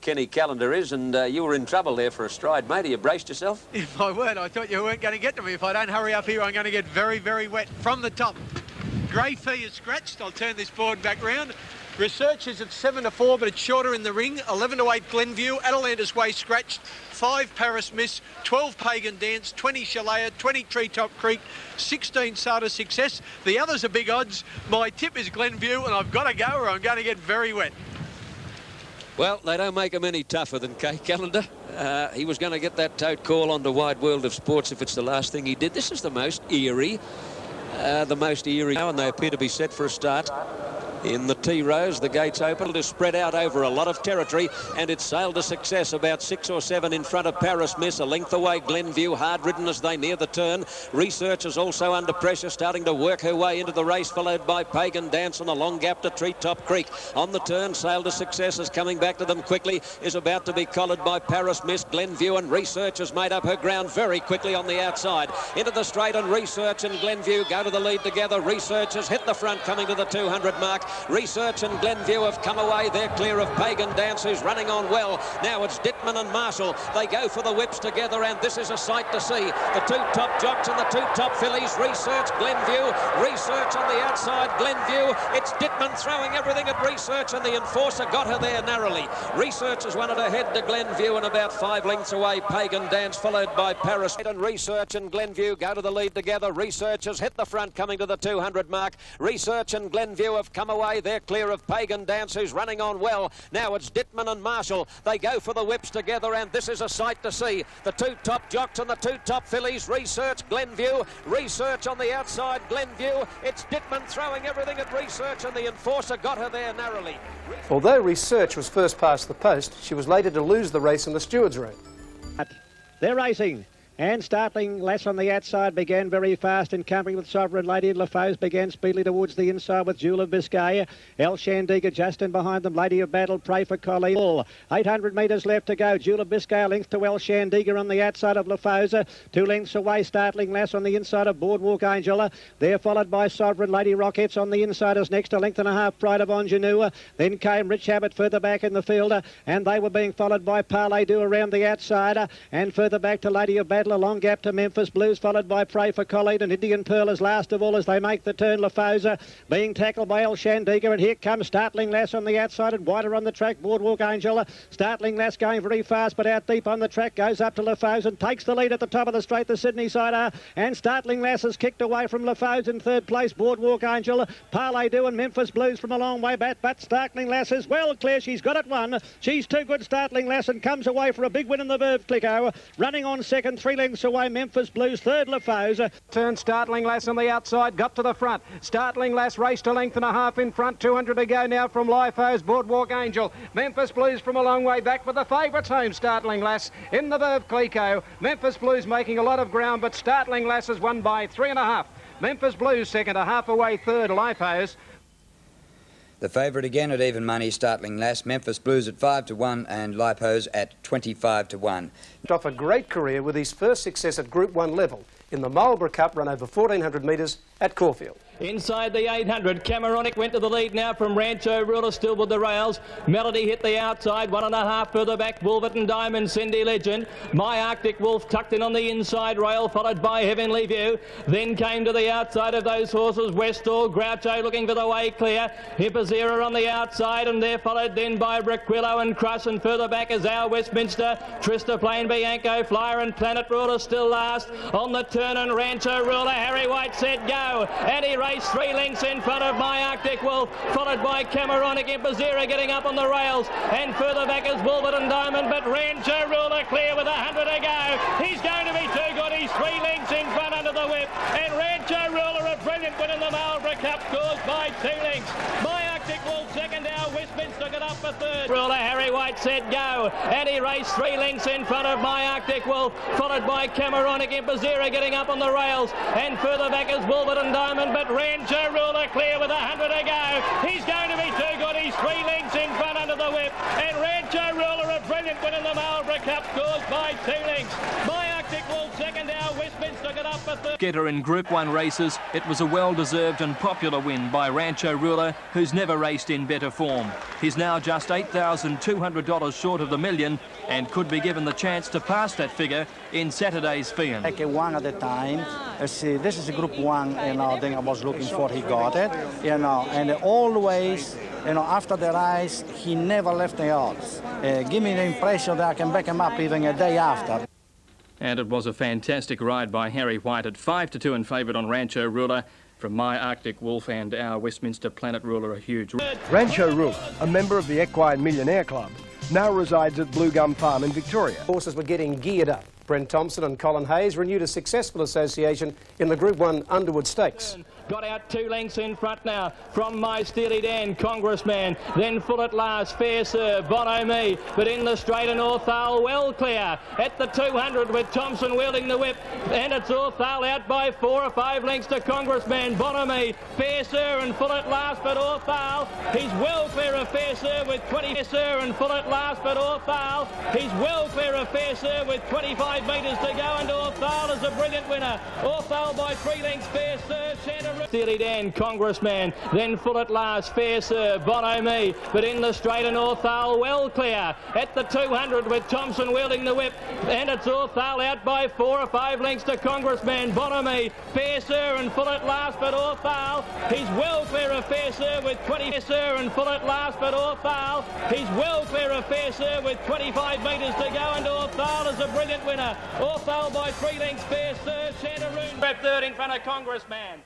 Kenny Callender is, and you were in trouble there for a stride, mate. Have you braced yourself? In my word, I thought you weren't going to get to me. If I don't hurry up here, I'm going to get very, very wet from the top. Grey Fee is scratched. I'll turn this board back round. Research is at 7-4, but it's shorter in the ring. 11-8 Glenview. Atalanta's Way scratched. 5 Paris Miss. 12 Pagan Dance. 20 Shalaya. 20 Treetop Creek. 16 Sada Success. The others are big odds. My tip is Glenview, and I've got to go or I'm going to get very wet. Well, they don't make them any tougher than Kay Callender. He was going to get that tote call onto Wide World of Sports if it's the last thing he did. This is the most eerie, now, and they appear to be set for a start. In the T-Rose, the gates open. It is spread out over a lot of territory, and it's sailed to success about 6 or 7 in front of Paris Miss. A length away, Glenview, hard-ridden as they near the turn. Research is also under pressure, starting to work her way into the race, followed by Pagan Dance on a long gap to Treetop Creek. On the turn, sailed to success is coming back to them quickly, is about to be collared by Paris Miss. Glenview and Research has made up her ground very quickly on the outside. Into the straight, and Research and Glenview go to the lead together. Research has hit the front, coming to the 200 mark. Research and Glenview have come away. They're clear of Pagan Dance, who's running on well. Now it's Dittman and Marshall. They go for the whips together, and this is a sight to see. The 2 top jocks and the 2 top fillies. Research, Glenview. Research on the outside, Glenview. It's Dittman throwing everything at Research, and the enforcer got her there narrowly. Research has won it ahead to Glenview, and about 5 lengths away, Pagan Dance, followed by Paris. And Research and Glenview go to the lead together. Research has hit the front, coming to the 200 mark. Research and Glenview have come away. They're clear of Pagan Dance, who's running on well. Now it's Dittman and Marshall. They go for the whips together, and this is a sight to see. The 2 top jocks and the 2 top fillies. Research, Glenview. Research on the outside, Glenview. It's Dittman throwing everything at Research, and the enforcer got her there narrowly. Although Research was first past the post, she was later to lose the race in the stewards' room. They're racing. And Startling Lass on the outside began very fast in company with Sovereign Lady. Lafoes began speedily towards the inside with Jewel of Biscay. El Shandiga just in behind them. Lady of Battle, Pray for Collie. 800 metres left to go. Jewel of Biscay a length to El Shandiga on the outside of Lafoes. 2 lengths away, Startling Lass on the inside of Boardwalk Angel. They're followed by Sovereign Lady. Rockets on the inside as next, a length and a half, Pride of Ingenue. Then came Rich Habit further back in the field, and they were being followed by Parley Do around the outside, and further back to Lady of Battle. A long gap to Memphis Blues, followed by Pray for Colleed, and Indian Pearl is last of all as they make the turn. Lafoes being tackled by El Shandiga, and here comes Startling Lass on the outside, and wider on the track, Boardwalk Angel. Startling Lass going very fast, but out deep on the track, goes up to Lafoes and takes the lead at the top of the straight, the Sydney Sider, and Startling Lass has kicked away from Lafoes in third place. Boardwalk Angel, Parley Do and Memphis Blues from a long way back, but Startling Lass is well clear. She's got it won. She's too good, Startling Lass, and comes away for a big win in the Verve Clicquot. Running on second, 3 lengths away, Memphis Blues, third Lafoes. Turn Startling Lass on the outside, got to the front. Startling Lass raced a length and a half in front, 200 to go now from Lafoes. Boardwalk Angel, Memphis Blues from a long way back with the favourites home, Startling Lass in the Verve Clicquot. Memphis Blues making a lot of ground, but Startling Lass has won by 3.5. Memphis Blues second, a half away third, Lafoes. The favourite again at even money, Startling Lass. Memphis Blues at 5 to 1 and Lafoes at 25 to 1. Off a great career with his first success at Group 1 level in the Marlborough Cup run over 1,400 metres at Caulfield. Inside the 800, Cameronic went to the lead now from Rancho Ruler, still with the rails. Melody hit the outside, 1.5 further back, Wolverton Diamond, Cindy Legend. My Arctic Wolf tucked in on the inside rail, followed by Heavenly View. Then came to the outside of those horses, Westall, Groucho looking for the way clear. Hippozera on the outside, and they're followed then by Briquillo and Crush, and further back is our Westminster, Trista Plain, Bianco, Flyer and Planet Ruler still last. On the turn and Rancho Ruler, Harry White said go, and he raced 3 lengths in front of My Arctic Wolf, followed by Cameronic. Impozera getting up on the rails, and further back is Wolverton Diamond, but Rancho Ruler clear with 100 to go. He's going to be too good. He's 3 lengths in front under the whip, and Rancho Ruler, a brilliant win in the Marlborough Cup, scores by 2 lengths. My Arctic Wolf second, our Westminster got up for third. Ruler, Harry White said go, and he raced 3 lengths in front of My Arctic Wolf, followed by Cameronic. Impozera getting up on the rails, and further back is Wolverton Diamond, but Rancho Ruler clear with 100 to go. He's going to be too good. He's 3 lengths in front under the whip, and Rancho Ruler, a brilliant win in the Marlborough Cup, scores by 2 lengths. My Arctic Wolf second, our Westminster got up for third. Getter in Group 1 races, it was a well-deserved and popular win by Rancho Ruler, who's never raced in better form. He's now just $8,200 short of the million and could be given the chance to pass that figure in Saturday's field. Like one at a time. See, this is a Group 1, thing I was looking for. He got it, and always, after the race, he never left the odds. Give me the impression that I can back him up even a day after. And it was a fantastic ride by Harry White at 5 to 2 in favourite on Rancho Ruler. From My Arctic Wolf and our Westminster Planet Ruler, a huge... Rancho Ruler, a member of the Equine Millionaire Club, now resides at Blue Gum Farm in Victoria. Horses were getting geared up. Brent Thompson and Colin Hayes renewed a successful association in the Group 1 Underwood Stakes. Got out 2 lengths in front now from My Steely Dan, Congressman, then Full at Last, Fair Sir, Bono Me, but in the straight and Orthal well clear at the 200 with Thompson wielding the whip, and it's Orthal out by 4 or 5 lengths to Congressman, Bono Me, Fair Sir and Full at Last, but Orthal, he's well clear of Fair Sir with 20, Fair Sir and Full at Last, but Orthal, he's well clear of Fair Sir with 25 metres to go, and Orthal is a brilliant winner. Orthal by 3 lengths, Fair Sir, Shannon Steely Dan, Congressman, then Full at Last, Fair Sir, Bono Me, but in the straight and Orthal well clear at the 200 with Thompson wielding the whip, and it's Orthal out by 4 or 5 lengths to Congressman, Bono Me, Fair Sir and Full at Last, but Orthal, he's well clear of Fair Sir with 20, Fair Sir and Full at Last, but Orthal, he's well clear of Fair Sir with 25 metres to go, and Orthal is a brilliant winner. Orthal by 3 lengths, Fair Sir, Shantaroon prep third in front of Congressman.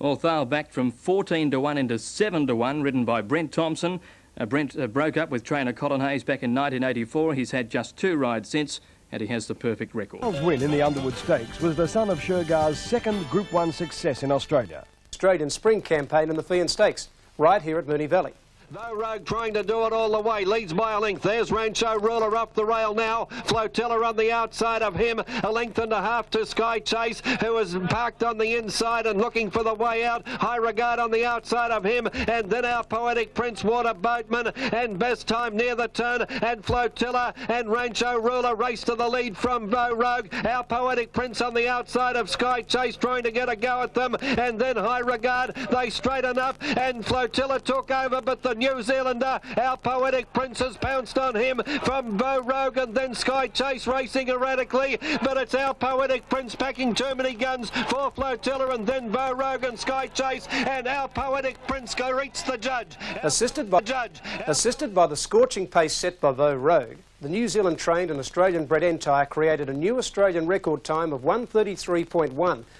Orthal back from 14 to 1 into 7 to 1, ridden by Brent Thompson. Brent broke up with trainer Colin Hayes back in 1984. He's had just 2 rides since, and he has the perfect record. His win in the Underwood Stakes was the son of Shergar's second Group 1 success in Australia. Australian Spring campaign in the Feehan Stakes, right here at Moonee Valley. Though Rogue trying to do it all the way, leads by a length. There's Rancho Ruler off the rail now. Flotilla on the outside of him, a length and a half to Sky Chase, who is parked on the inside and looking for the way out. High Regard on the outside of him, and then our Poetic Prince, Water Boatman, and Best Time near the turn, and Flotilla and Rancho Ruler race to the lead from Bow Rogue. Our Poetic Prince on the outside of Sky Chase trying to get a go at them, and then High Regard, they straighten up, and Flotilla took over, but the New Zealander, our Poetic Prince, has pounced on him from Bow Rogue, and then Sky Chase racing erratically, but it's our Poetic Prince packing too many guns for Flotilla, and then Bow Rogue and Sky Chase, and our Poetic Prince go reach the judge. Assisted by the scorching pace set by Bow Rogue, the New Zealand trained and Australian bred Entire created a new Australian record time of 1:33.1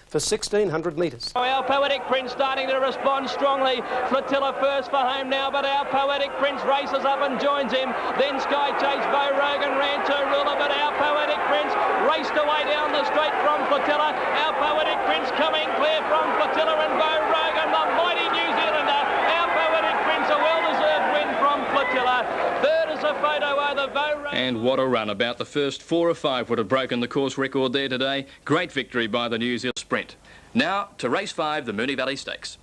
for 1,600 metres. Our Poetic Prince starting to respond strongly. Flotilla first for home now, but our Poetic Prince races up and joins him. Then Sky Chase, Bow Rogue and Rancho Ruler, but our Poetic Prince raced away down the straight from Flotilla. Our Poetic Prince coming clear from Flotilla and Bow Rogue, and the mighty New Zealander, our Poetic Prince, a well-deserved win from Flotilla. Third is a photo of the Bow Rogue. And what a run. About the first 4 or 5 would have broken the course record there today. Great victory by the New Zealand Sprint. Now to race 5, the Moonee Valley Stakes.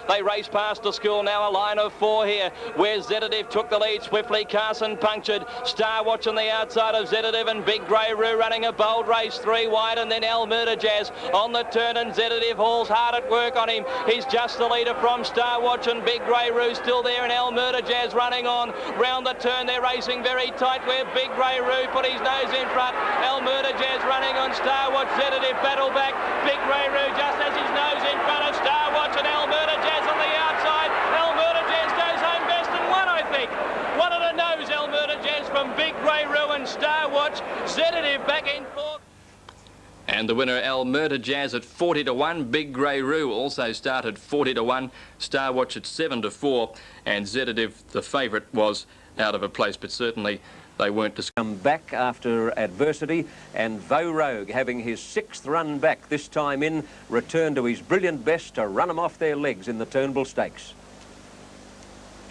They race past the school now, a line of 4 here, where Zetative took the lead swiftly. Carson punctured. Star Watch on the outside of Zetative, and Big Grey Roo running a bold race 3 wide, and then El Murder Jazz on the turn, and Zetative Hall's hard at work on him. He's just the leader from Star Watch, and Big Grey Roo still there, and El Murder Jazz running on round the turn. They're racing very tight where Big Grey Roo put his nose in front. El Murder Jazz running on Star Watch. Zetative battle back. Big Grey Roo just has his nose in front of Star Watch, and El Murder Jazz on the outside. El Murder Jazz goes home best and won, I think. One of the nose, El Murder Jazz from Big Grey Roo and Star Watch. Zetative back in 4th. And the winner, El Murder Jazz, at 40 to 1. Big Grey Roo also started 40 to 1. Star Watch at 7 to 4. And Zetative, the favourite, was out of a place, but certainly they weren't to come back after adversity, and Bow Rogue having his 6th run back, this time in return to his brilliant best to run them off their legs in the Turnbull Stakes.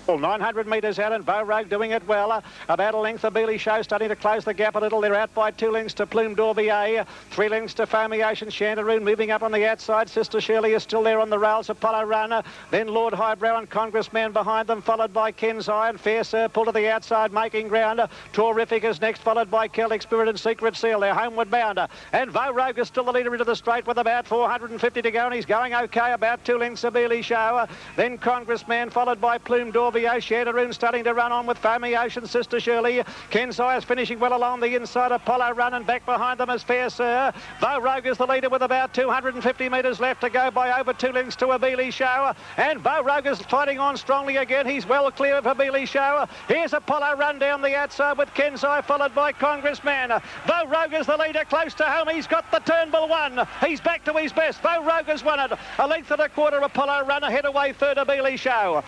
Well, 900 metres out, and Bow Rogue doing it well. About a length of Beely Show starting to close the gap a little. They're out by 2 lengths to Plume d'Orbier, 3 lengths to Foamiation. Chandaroon moving up on the outside. Sister Shirley is still there on the rails. Apollo Runner, then Lord Highbrow and Congressman behind them, followed by Ken's Eye and Fair Sir pull to the outside, making ground. Terrific is next, followed by Celtic Spirit and Secret Seal. They're homeward bound. And Bow Rogue is still the leader into the straight with about 450 to go, and he's going okay. About 2 lengths of Beely Show. Then Congressman, followed by Plume d'Orbier. Chandaroon starting to run on with Foamiation. Sister Shirley. Ken's Eye is finishing well along the inside. Apollo Run, and back behind them is Fair Sir. Bow Rogue is the leader with about 250 metres left to go by over 2 lengths to a Beely Show. And Bow Rogue is fighting on strongly again. He's well clear of a Beely Show. Here's Apollo Run down the outside with Ken's Eye, followed by Congressman. Bow Rogue is the leader close to home. He's got the Turnbull one. He's back to his best. Bow Rogue has won it. A length and a quarter. Apollo Run ahead away third a Beely Show.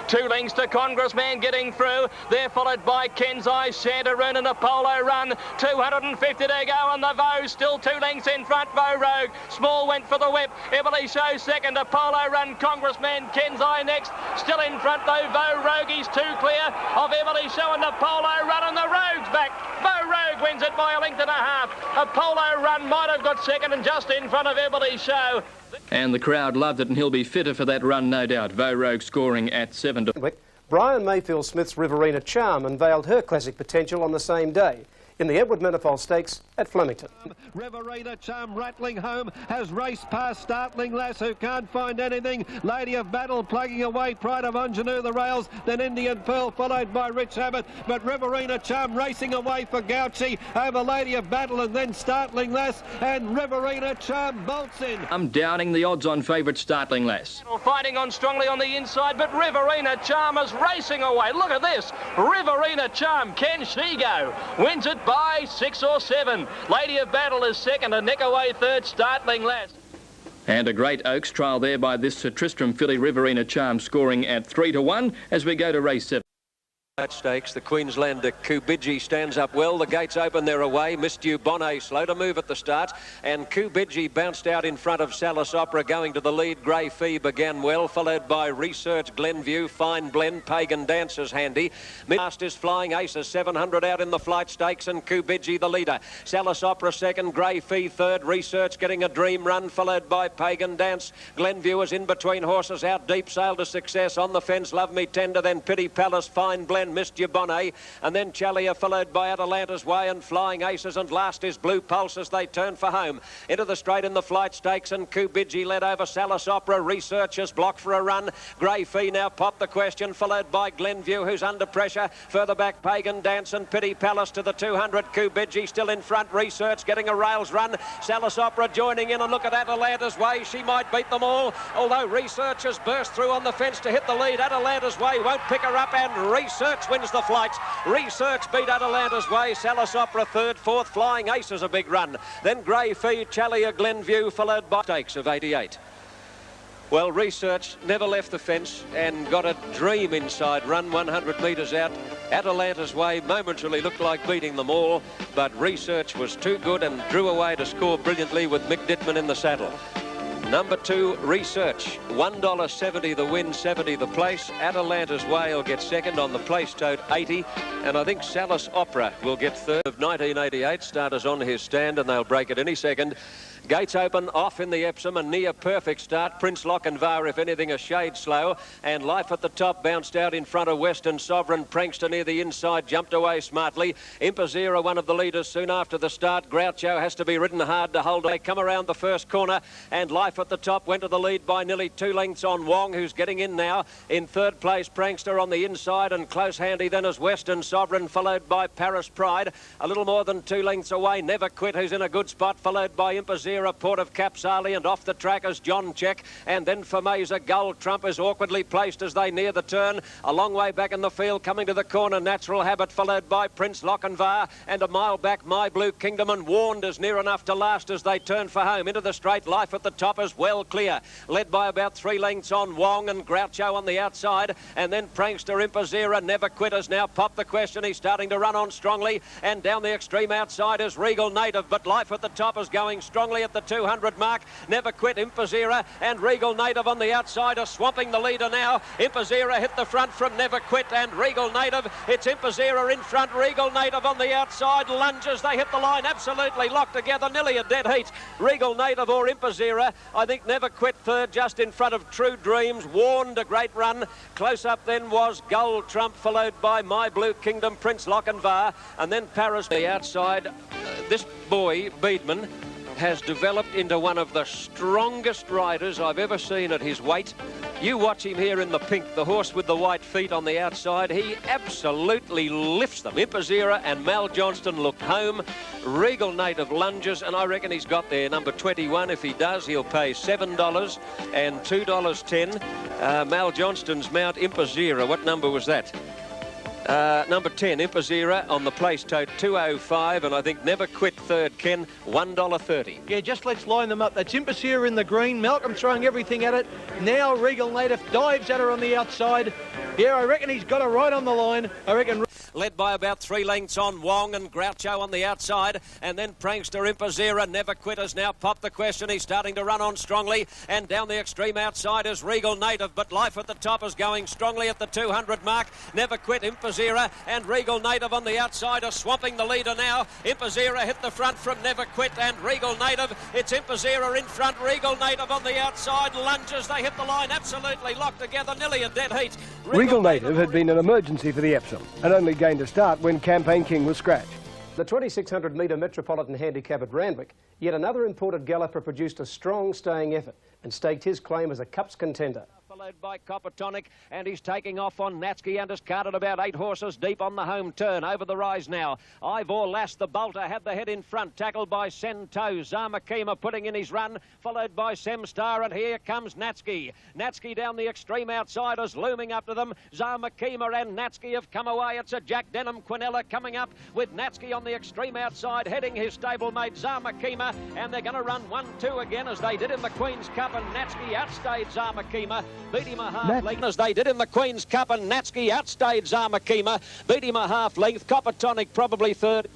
2 lengths to Congressman getting through. They're followed by Ken's Eye, Chandaroon and Apollo Run. 250 to go, and the Voe still 2 lengths in front. Bow Rogue. Small went for the whip. Everly Show second. Apollo Run. Congressman Ken's Eye next. Still in front though. Bow Rogue is 2 clear of Everly Show and Apollo Run, and the Rogue's back. Bow Rogue wins it by a length and a half. Apollo Run might have got second and just in front of Everly Show. And the crowd loved it, and he'll be fitter for that run, no doubt. Bow Rogue scoring at 7 to... Brian Mayfield Smith's Riverina Charm unveiled her classic potential on the same day in the Edward Manifold Stakes at Flemington. Riverina Charm rattling home, has raced past Startling Lass, who can't find anything. Lady of Battle plugging away, Pride of Ingenue the rails, then Indian Pearl followed by Rich Abbott, but Riverina Charm racing away for Gauchi over Lady of Battle and then Startling Lass, and Riverina Charm bolts in. I'm doubting the odds on favourite Startling Lass. Fighting on strongly on the inside, but Riverina Charm is racing away. Look at this. Riverina Charm, can she go? Wins it by 6 or 7. Lady of Battle is second, and neck away third, Startling Lass. And a great Oaks trial there by this Sir Tristram filly, Riverina Charm, scoring at 3 to 1 as we go to race 7. Stakes, the Queenslander Kubidji stands up well. The gates open, they're away. Missed You Bonnet slow to move at the start, and Kubidji bounced out in front of Salis Opera going to the lead. Grey Fee began well, followed by Research, Glenview, Fine Blend, Pagan Dancer's handy. Last is Flying Aces, 700 out in the Flight Stakes, and Kubidji the leader. Salis Opera second, Grey Fee third, Research getting a dream run, followed by Pagan Dance. Glenview is in between horses, out deep, Sail to Success on the fence, Love Me Tender, then Pity Palace, Fine Blend, Missed You Bonnet, and then Chalia, followed by Atalanta's Way and Flying Aces, and last is Blue Pulse as they turn for home. Into the straight in the Flight Stakes, and Kubidji led over Salis Opera. Researchers block for a run. Grey Fee now popped the question, followed by Glenview, who's under pressure. Further back, Pagan Dance and Pity Palace to the 200. Kubidji still in front. Research getting a rails run. Salis Opera joining in, and look at Atalanta's Way. She might beat them all, although Researchers burst through on the fence to hit the lead. Atalanta's Way won't pick her up, and Research wins the flight. Research beat Atalanta's Way. Salis Opera third, fourth. Flying Aces a big run. Then Grey Fee, Chalia, Glenview, followed by Stakes of 88. Well, Research never left the fence and got a dream inside run 100 metres out. Atalanta's Way momentarily looked like beating them all, but Research was too good and drew away to score brilliantly with Mick Dittman in the saddle. Number 2, Research, $1.70 the win, 70 the place. Atalanta's Way will get second on the place tote, 80. And I think Salis Opera will get third of 1988. Starters on his stand, and they'll break it any second. Gates open, off in the Epsom, a near perfect start. Prince Lochinvar, if anything, a shade slow. And Life at the Top bounced out in front of Western Sovereign. Prankster near the inside, jumped away smartly. Impazira, one of the leaders soon after the start. Groucho has to be ridden hard to hold. They come around the first corner, and Life at the Top went to the lead by nearly 2 lengths on Wong, who's getting in now. In third place, Prankster on the inside, and close handy then is Western Sovereign, followed by Paris Pride. A little more than 2 lengths away, Never Quit, who's in a good spot, followed by Impazira, Port of Capsali, and off the track is John Check, and then Fameza. Gold Trump is awkwardly placed as they near the turn. A long way back in the field, coming to the corner, Natural Habit, followed by Prince Lochinvar, and a mile back, My Blue Kingdom, and Warned is near enough to last as they turn for home. Into the straight, Life at the Top is well clear, led by about 3 lengths on Wong, and Groucho on the outside, and then Prankster, Impazira, Never Quit has now popped the question. He's starting to run on strongly, and down the extreme outside is Regal Native, but Life at the Top is going strongly at the 200 mark. Never Quit, Impazira, and Regal Native on the outside are swamping the leader now. Impazira hit the front from Never Quit and Regal Native. It's Impazira in front, Regal Native on the outside. Lunges, they hit the line, absolutely locked together, nearly a dead heat. Regal Native or Impazira. I think Never Quit third, just in front of True Dreams. Warned, a great run. Close up then was Gold Trump, followed by My Blue Kingdom, Prince Lochinvar, and then Paris. The outside, this boy, Beedman, has developed into one of the strongest riders I've ever seen at his weight. You watch him here in the pink, the horse with the white feet on the outside. He absolutely lifts them. Impazira and Mal Johnston look home. Regal Native lunges, and I reckon he's got there. Number 21, if he does, he'll pay $7 and $2.10. Mal Johnston's mount, Impazira, what number was that? Number 10, Impazira on the place tote, 205, and I think Never Quit third, Ken, $1.30. Yeah, just let's line them up. That's Impazira in the green. Malcolm throwing everything at it. Now Regal Native dives at her on the outside. Yeah, I reckon he's got her right on the line. I reckon... Led by about 3 lengths on Wong, and Groucho on the outside, and then Prankster, Impazira. Never Quit has now popped the question. He's starting to run on strongly, and down the extreme outside is Regal Native, but Life at the Top is going strongly at the 200 mark. Never Quit, Impazira, and Regal Native on the outside are swamping the leader now. Impazira hit the front from Never Quit and Regal Native. It's Impazira in front, Regal Native on the outside. Lunges, they hit the line, absolutely locked together, nearly a dead heat. Regal Native had been an emergency for the Epsom and only gained a start when Campaign King was scratched. The 2600 metre Metropolitan Handicap at Randwick, yet another imported galloper produced a strong staying effort and staked his claim as a Cups contender. Followed by Coppertonic, and he's taking off on Natsky and has carted about 8 horses deep on the home turn. Over the rise now, Ivor Lass, the bolter, had the head in front, tackled by Sento. Zamakima putting in his run, followed by Semstar, and here comes Natsky. Natsky down the extreme outsiders, looming up to them. Zamakima and Natsky have come away. It's a Jack Denham Quinella coming up with Natsky on the extreme outside, heading his stablemate Zamakima, and they're going to run 1-2 again as they did in the Queen's Cup, and Natsky outstayed Zamakima. beat him a half length as they did in the Queen's Cup, and Natsky outstayed Zamakima, beat him a half length. Coppertonic probably third.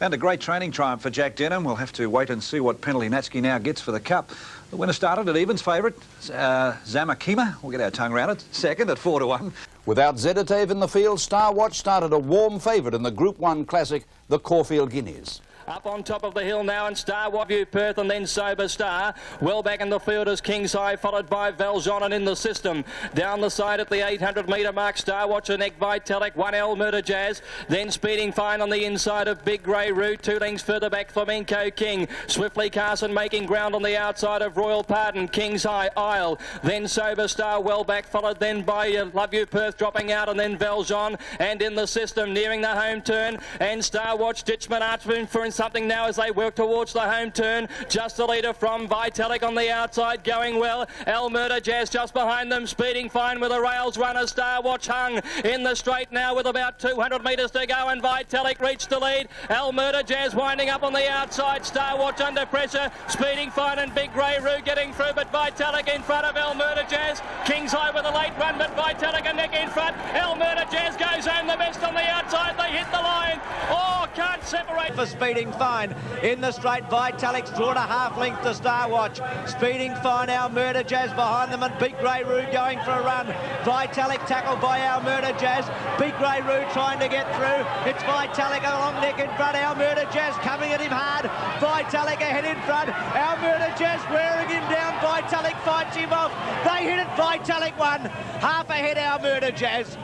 And a great training triumph for Jack Denham. We'll have to wait and see what penalty Natsky now gets for the Cup. The winner started at evens favourite, Zamakima. We'll get our tongue around it. Second at 4-1. Without Zedatev in the field, Star Watch started a warm favourite in the Group 1 Classic, the Caulfield Guineas. Up on top of the hill now, and Star View Perth, and then Sober Star. Well back in the field is King's High, followed by Valjean, and in the system. Down the side at the 800 metre mark, Star Watch and Neck Vitalic, 1 El Murder Jazz. Then Speeding Fine on the inside of Big Grey Route. 2 lengths further back, Flamenco King. Swiftly Carson making ground on the outside of Royal Pardon. King's High, Isle. Then Sober Star well back, followed then by Love You Perth dropping out, and then Valjean. And in the system, nearing the home turn. And Star Watch, Ditchman Archman for something now as they work towards the home turn. Just the leader from Vitalic on the outside, going well. El Murder Jazz just behind them, Speeding Fine with a rails runner. Star Watch hung in the straight now with about 200 metres to go, and Vitalic reached the lead. El Murder Jazz winding up on the outside. Star Watch under pressure. Speeding Fine and Big Grey Roo getting through, but Vitalic in front of El Murder Jazz. King's High with a late run, but Vitalic and Neck in front. El Murder Jazz goes home the best on the outside. They hit the line. Oh, can't separate. For Speeding Fine in the straight, Vitalic's drawn a half length to Star Watch. Speeding Fine, Our Murder Jazz behind them, and Big Grey Roo going for a run. Vitalic tackled by Our Murder Jazz. Big Grey Roo trying to get through. It's Vitalic along Neck in front. Our Murder Jazz coming at him hard. Vitalic ahead in front. Our Murder Jazz wearing him down. Vitalic fights him off. They hit it. Vitalic won. Half ahead, Our Murder Jazz.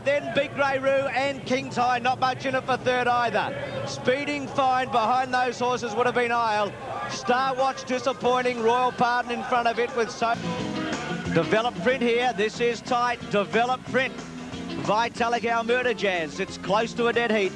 Then Big Grey Roo and King's High, not much in it for third either. Speeding Fine behind those horses would have been Isle. Star Watch disappointing. Royal Pardon in front of it with so. Developed Print here. This is tight. Developed Print. Vitalic, Our Murder Jazz. It's close to a dead heat.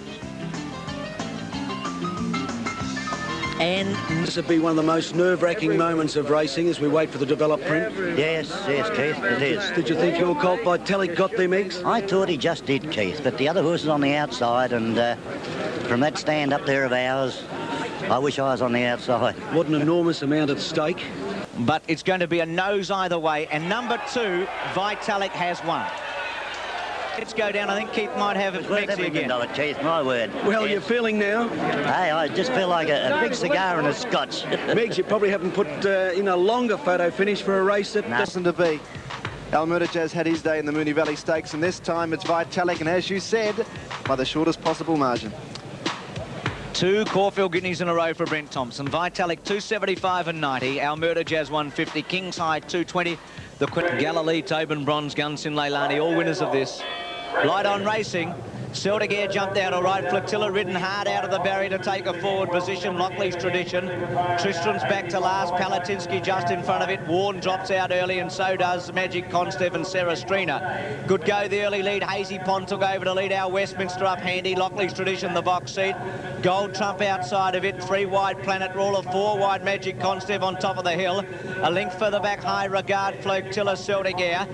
And this would be one of the most nerve-wracking moments of racing as we wait for the Developed Print. Yes, Keith, it is. Did you think your colt Vitalic got them eggs? I thought he just did, Keith, but the other horses on the outside, and from that stand up there of ours, I wish I was on the outside. What an enormous amount at stake. But it's going to be a nose either way, and number 2, Vitalic has won. Let's go down. I think Keith might have a Mexi again. Keith, my word. Well, you're feeling now? Hey, I just feel like a big cigar and a scotch. Megs, you probably haven't put in a longer photo finish for a race that doesn't to be. El Murder Jazz had his day in the Moonee Valley Stakes, and this time it's Vitalic, and as you said, by the shortest possible margin. 2 Caulfield Guineas in a row for Brent Thompson. Vitalic 275 and 90. Our Murder Jazz 150. King's High 220. The Galilee, Tobin, Bronze, Gunsin, Leilani, all winners of this. Light on Racing. Seldegear jumped out all right. Flotilla ridden hard out of the barrier to take a forward position. Lockley's Tradition. Tristram's back to last. Palatinsky just in front of it. Warren drops out early, and so does Magic Constev and Sarah Strina. Good go the early lead. Hazy Pond took over to lead. Our Westminster up handy. Lockley's Tradition the box seat. Gold Trump outside of it. 3 wide Planet Ruler. 4 wide Magic Constev on top of the hill. A length further back, High Regard, Flotilla, Seldegear.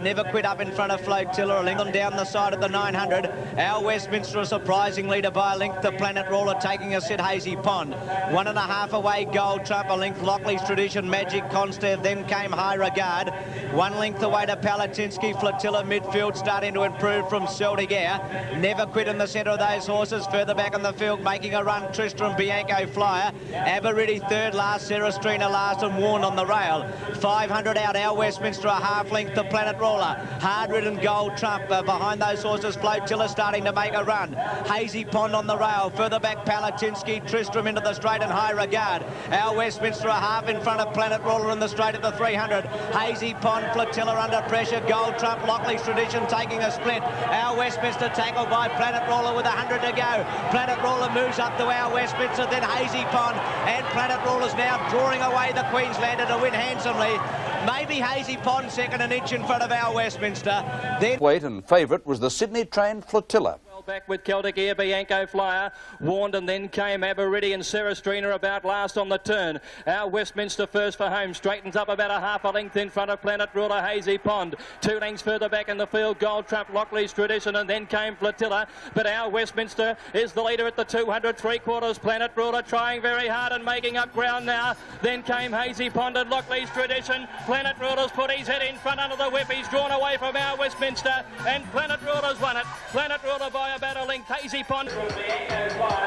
Never Quit up in front of Flotilla. A length on down the side of the 900. Our Westminster a surprising leader by a length. The Planet Roller taking a sit. Hazy Pond 1.5 away. Gold Trump a length. Lockley's Tradition, Magic Constev, then came High Regard. 1 length away to Palatinsky. Flotilla midfield starting to improve from Seldegear. Never Quit in the centre of those horses. Further back in the field making a run, Tristram, Bianco Flyer. Aberidi third last, Sarah Strina last, and Warren on the rail. 500 out. Our Westminster a half length. The Planet Roller. Hard ridden Gold Trump behind those horses. Flotilla starting to make a run. Hazy Pond on the rail. Further back Palatinsky, Tristram into the straight, and High Regard. Our Westminster a half in front of Planet Roller in the straight at the 300. Hazy Pond, Flotilla under pressure. Gold Trump, Lockley's Tradition taking a split. Our Westminster tackled by Planet Roller with 100 to go. Planet Roller moves up to Our Westminster, then Hazy Pond, and Planet Roller's now drawing away the Queenslander to win handsomely. Maybe Hazy Pond second, an inch in front of Our Westminster. Then Weight and favourite was the Sydney-trained Flotilla. Back with Celtic Air, Bianco Flyer, warned, and then came Aberidi and Serastrina about last on the turn. Our Westminster first for home, straightens up about a half a length in front of Planet Ruler, Hazy Pond. 2 lengths further back in the field, Gold Trump, Lockley's Tradition, and then came Flotilla. But our Westminster is the leader at the 200, 3/4. Planet Ruler trying very hard and making up ground now. Then came Hazy Pond and Lockley's Tradition. Planet Ruler's put his head in front under the whip. He's drawn away from our Westminster, and Planet Ruler's won it. Planet Ruler by about a length. Hazy Pond.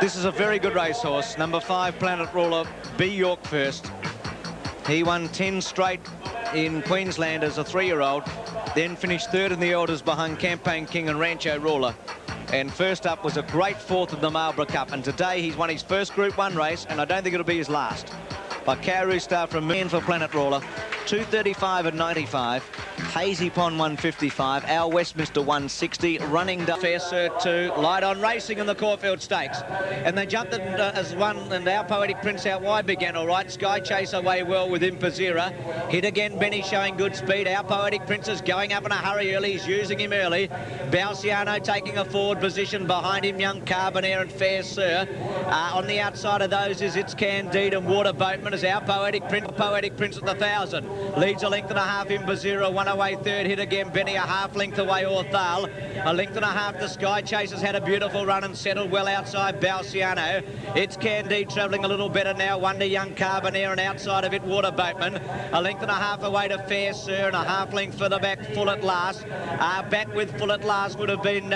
This is a very good racehorse. Number 5, Planet Ruler, B. York first. He won 10 straight in Queensland as a 3-year-old, then finished 3rd in the Elders behind Campaign King and Rancho Ruler. And first up was a great 4th in the Marlborough Cup. And today he's won his first Group 1 race, and I don't think it'll be his last. By Karoo Star from Man for Planet Ruler, 235 and 95. Hazy Pond 155, Our Westminster 160, running down Fair Sir 2, Light On Racing in the Caulfield Stakes. And they jumped it as one, and Our Poetic Prince out wide began all right. Sky Chase away well with Impazira. Hit again, Benny showing good speed. Our Poetic Prince is going up in a hurry early. He's using him early. Balciano taking a forward position behind him, Young Carbonaire and Fair Sir. On the outside of those is It's Candide and Water Boatman as Our Poetic Prince at the 1,000. Leads a length and a half Impazira, one away third. Hit again, Benny a half length away Orthal. A length and a half to Sky Chase has had a beautiful run and settled well outside Balciano. It's Candide travelling a little better now. One to Young Carbonaire and outside of it Water Boatman. A length and a half away to Fair Sir and a half length further back Full at Last. Back with Full at Last would have been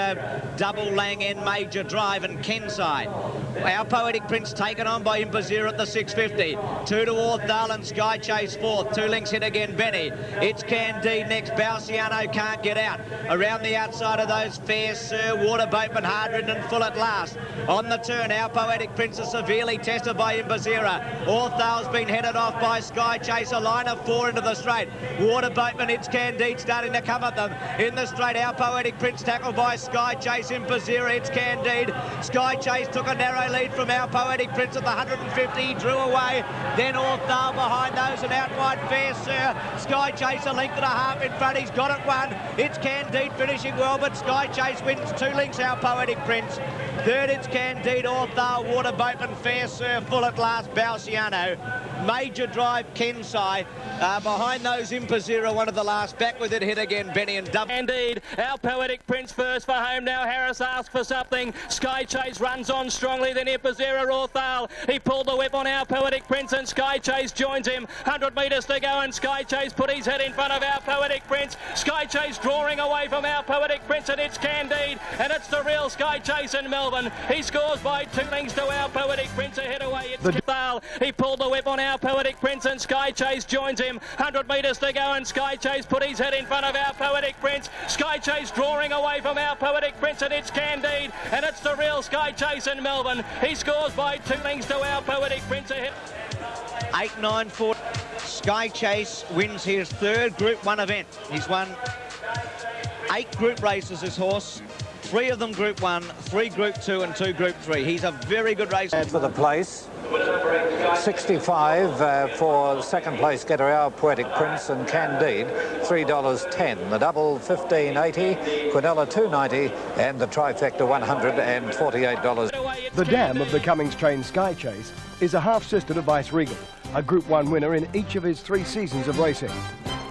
Double Lang and Major Drive and Kensai. Our Poetic Prince taken on by Impazira at the 650. 2 to Orthal and Sky Chase 4th. 2 lengths hit again Benny. It's Candide next. Balciano can't get out. Around the outside of those Fair Sir, Water Boatman, Hardridden and Full at Last. On the turn, Our Poetic Prince is severely tested by Impazira. Orthal's been headed off by Sky Chase. A line of 4 into the straight. Water Boatman, It's Candide starting to come at them. In the straight, Our Poetic Prince tackled by Sky Chase. Impazira, It's Candide. Sky Chase took a narrow lead from Our Poetic Prince at the 150. He drew away. Then Orthal behind those and out wide Fair Sir. Sky Chase a length and a half in front. He's got it one. It's Candide finishing well, but Sky Chase wins 2 lengths. Our Poetic Prince. Third, It's Candide, Orthal, Water Boatman, Fair Sir, Full at Last, Balciano. Major Drive, Kensai. Behind those, Impazira, one of the last. Back with it, hit again, Benny and Double. Indeed, Our Poetic Prince first for home now. Harris asks for something. Sky Chase runs on strongly, then Impazira, Orthal. He pulled the whip on Our Poetic Prince and Sky Chase joins him. 100 metres to go and Sky Chase put his head in front of Our Poetic Prince. Sky Chase drawing away from Our Poetic Prince, and it's Candide, and it's the real Sky Chase in Melbourne. He scores by 2 lengths to Our Poetic Prince ahead away. It's Orthal. He pulled the whip on Our Poetic Prince and Sky Chase joins him. 100 metres to go and Sky Chase put his head in front of Our Poetic Prince. Sky Chase drawing away from Our Poetic Prince, and it's Candide, and it's the real Sky Chase in Melbourne. He scores by 2 lengths to Our Poetic Prince ahead. 8-9-4. Sky Chase wins his 3rd Group 1 event. He's won 8 group races, this horse. 3 of them Group 1, 3 Group 2 and 2 Group 3. He's a very good racer. For the place, 65 for second place getter Our Poetic Prince and Candide, $3.10. The double $15.80, Quinella $2.90, and the trifecta $148. The dam of the Cummings trained Sky Chase is a half-sister to Vice Regal, a Group 1 winner in each of his 3 seasons of racing.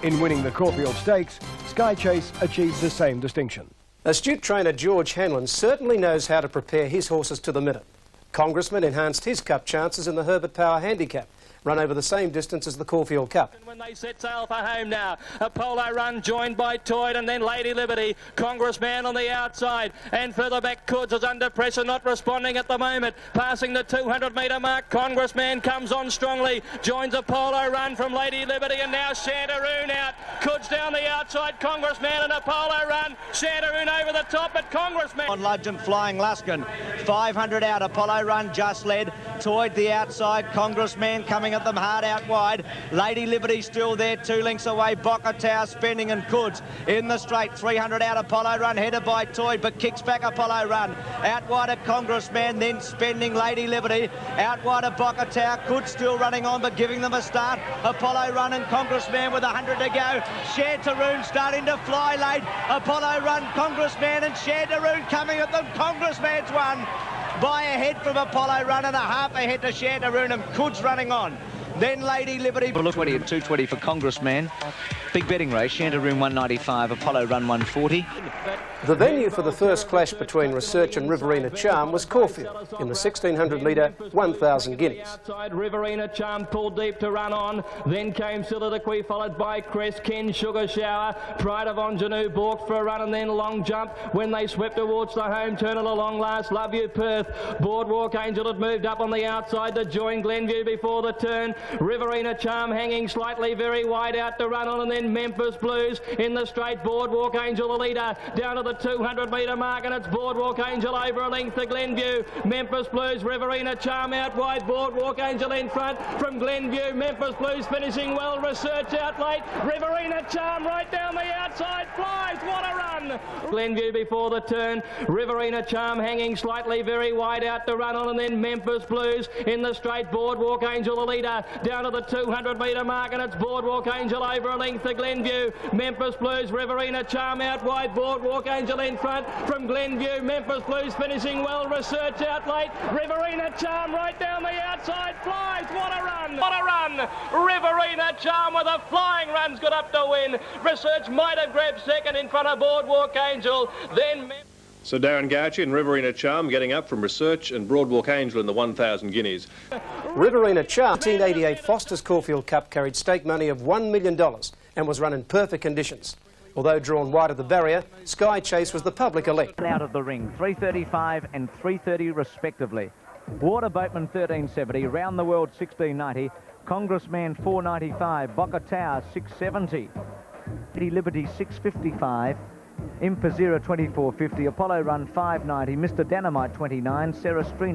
In winning the Caulfield Stakes, Sky Chase achieved the same distinction. Astute trainer George Hanlon certainly knows how to prepare his horses to the minute. Congressman enhanced his Cup chances in the Herbert Power Handicap, run over the same distance as the Caulfield Cup. When they set sail for home now, Apollo Run joined by Toyd and then Lady Liberty. Congressman on the outside, and further back Coods is under pressure, not responding at the moment. Passing the 200-metre mark, Congressman comes on strongly, joins Apollo Run from Lady Liberty, and now Shantaroon out. Coods down the outside, Congressman and Apollo Run. Shantaroon over the top, but Congressman. On Ludge and Flying Luskin. 500 out, Apollo Run just led. Toyed the outside, Congressman coming at them hard out wide. Lady Liberty still there, 2 lengths away. Boca Tower, Spending and Kuds in the straight. 300 out, Apollo Run headed by Toyd, but kicks back Apollo Run. Out wide of Congressman, then Spending, Lady Liberty. Out wide of Boca Tower, Kuds still running on, but giving them a start. Apollo Run and Congressman with 100 to go. Shantaroon starting to fly late. Apollo Run, Congressman and Shantaroon coming at them. Congressman's won by a head from Apollo Run and a half ahead to Shantaroon, and Kuds running on. Then Lady Liberty. 20 and 220 for Congressman. Big betting race, Shantaroon 195, Apollo Run 140. The venue for the first clash between Research and Riverina Charm was Caulfield in the 1600 metre 1,000 guineas. Outside Riverina Charm pulled deep to run on. Then came Soliloquy, followed by Crest, Ken, Sugar Shower. Pride of Ingenue balked for a run and then Long Jump. When they swept towards the home turn at a long last, Love You Perth. Boardwalk Angel had moved up on the outside to join Glenview before the turn. Riverina Charm hanging slightly very wide out to run on, and then Memphis Blues in the straight. Boardwalk Angel the leader down to the 200 metre mark, and it's Boardwalk Angel over a length to Glenview. Memphis Blues, Riverina Charm out wide, Boardwalk Angel in front from Glenview. Memphis Blues finishing well, Research out late. Riverina Charm right down the outside, flies, what a run! Glenview before the turn, Riverina Charm hanging slightly very wide out to run on, and then Memphis Blues in the straight. Boardwalk Angel the leader down to the 200 metre mark, and it's Boardwalk Angel over a length to Glenview. Memphis Blues, Riverina Charm out wide, Boardwalk Angel in front from Glenview. Memphis Blues finishing well, Research out late. Riverina Charm right down the outside, flies, what a run! What a run! Riverina Charm with a flying run's got up to win. Research might have grabbed second in front of Boardwalk Angel, then So Darren Gauchi and Riverina Charm getting up from Research and Boardwalk Angel in the 1,000 guineas. Riverina Charm 1988 Foster's Caulfield Cup carried stake money of $1 million and was run in perfect conditions. Although drawn wide of the barrier, Sky Chase was the public elect. Out of the ring, 335 and 330 respectively. Water Boatman 1370, Round the World 1690, Congressman 495, Boca Tower 670, Lady Liberty 655, Impazira 2450, Apollo Run 590, Mr Dynamite 29, Sarah String.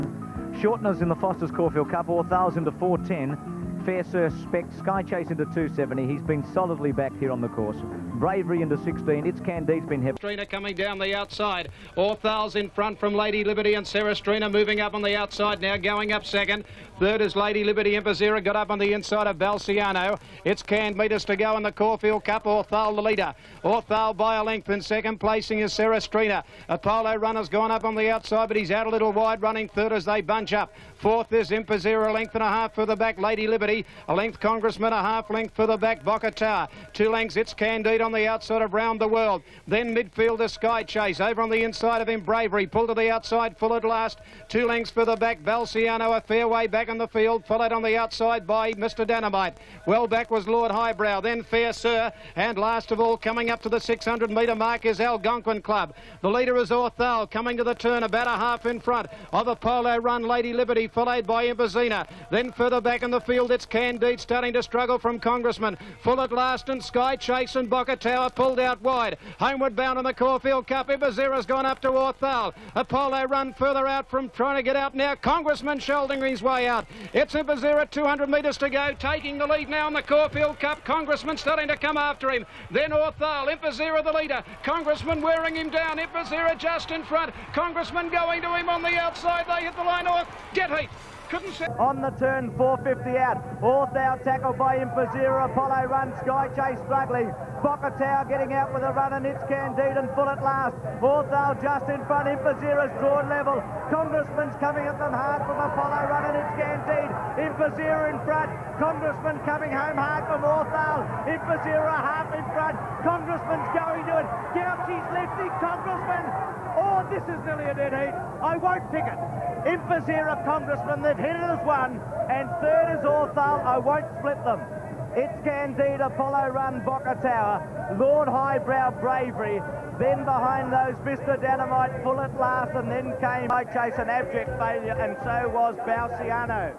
Shorteners in the Foster's Caulfield Cup, Orthals into 410. Fair Sir Spec, Sky Chase into 270. He's been solidly back here on the course. Bravery into 16. It's Candide's been heavy. Strina coming down the outside. Orthals in front from Lady Liberty and Sarah Strina moving up on the outside now, going up second. Third is Lady Liberty. Impazira got up on the inside of Balciano. It's canned metres to go in the Caulfield Cup. Orthal the leader. Orthal by a length in second. Placing is Sarah Strina. Apollo Runner's gone up on the outside, but he's out a little wide, running third as they bunch up. Fourth is Impazira, a length and a half for the back. Lady Liberty, a length Congressman, a half length for the back. Boca Tower, 2 lengths. It's Candide on the outside of Round the World. Then midfielder Sky Chase over on the inside of him. Bravery pulled to the outside, full at last. 2 lengths for the back. Balciano a fair way back in the field, followed on the outside by Mr Dynamite. Well back was Lord Highbrow, then Fair Sir, and last of all coming up to the 600 metre mark is Algonquin Club. The leader is Orthal, coming to the turn about a half in front of Apollo Run, Lady Liberty, followed by Impazina. Then further back in the field it's Candide starting to struggle from Congressman. Full at last, and Sky Chase and Boca Tower pulled out wide. Homeward bound in the Caulfield Cup. Impazira's gone up to Orthal. Apollo Run further out from trying to get out now. Congressman shouldering his way out. It's Impazira, 200 metres to go, taking the lead now in the Caulfield Cup. Congressman starting to come after him. Then Orthal, Impazira the leader. Congressman wearing him down. Impazira just in front. Congressman going to him on the outside. They hit the line off. Get heat. On the turn, 450 out. Orthal tackled by Impazira. Apollo Run, Sky Chase struggling. Boca Tower getting out with a run, and it's Candide and full at last. Orthal just in front. Impazira's drawn level. Congressman's coming at them hard from Apollo Run, and it's Candide. Impazira in front. Congressman coming home hard from Orthal. Impazira half in front. Congressman's going to it. Gauchi's lifting Congressman. Oh, this is nearly a dead heat. I won't pick it. Impazira, Congressman, they've hit it as one, and third is Orthal. I won't split them. It's Candide, Apollo Run, Boca Tower, Lord Highbrow, Bravery, then behind those Mr Dynamite, full at last, and then came Sky Chase, an abject failure, and so was Balciano.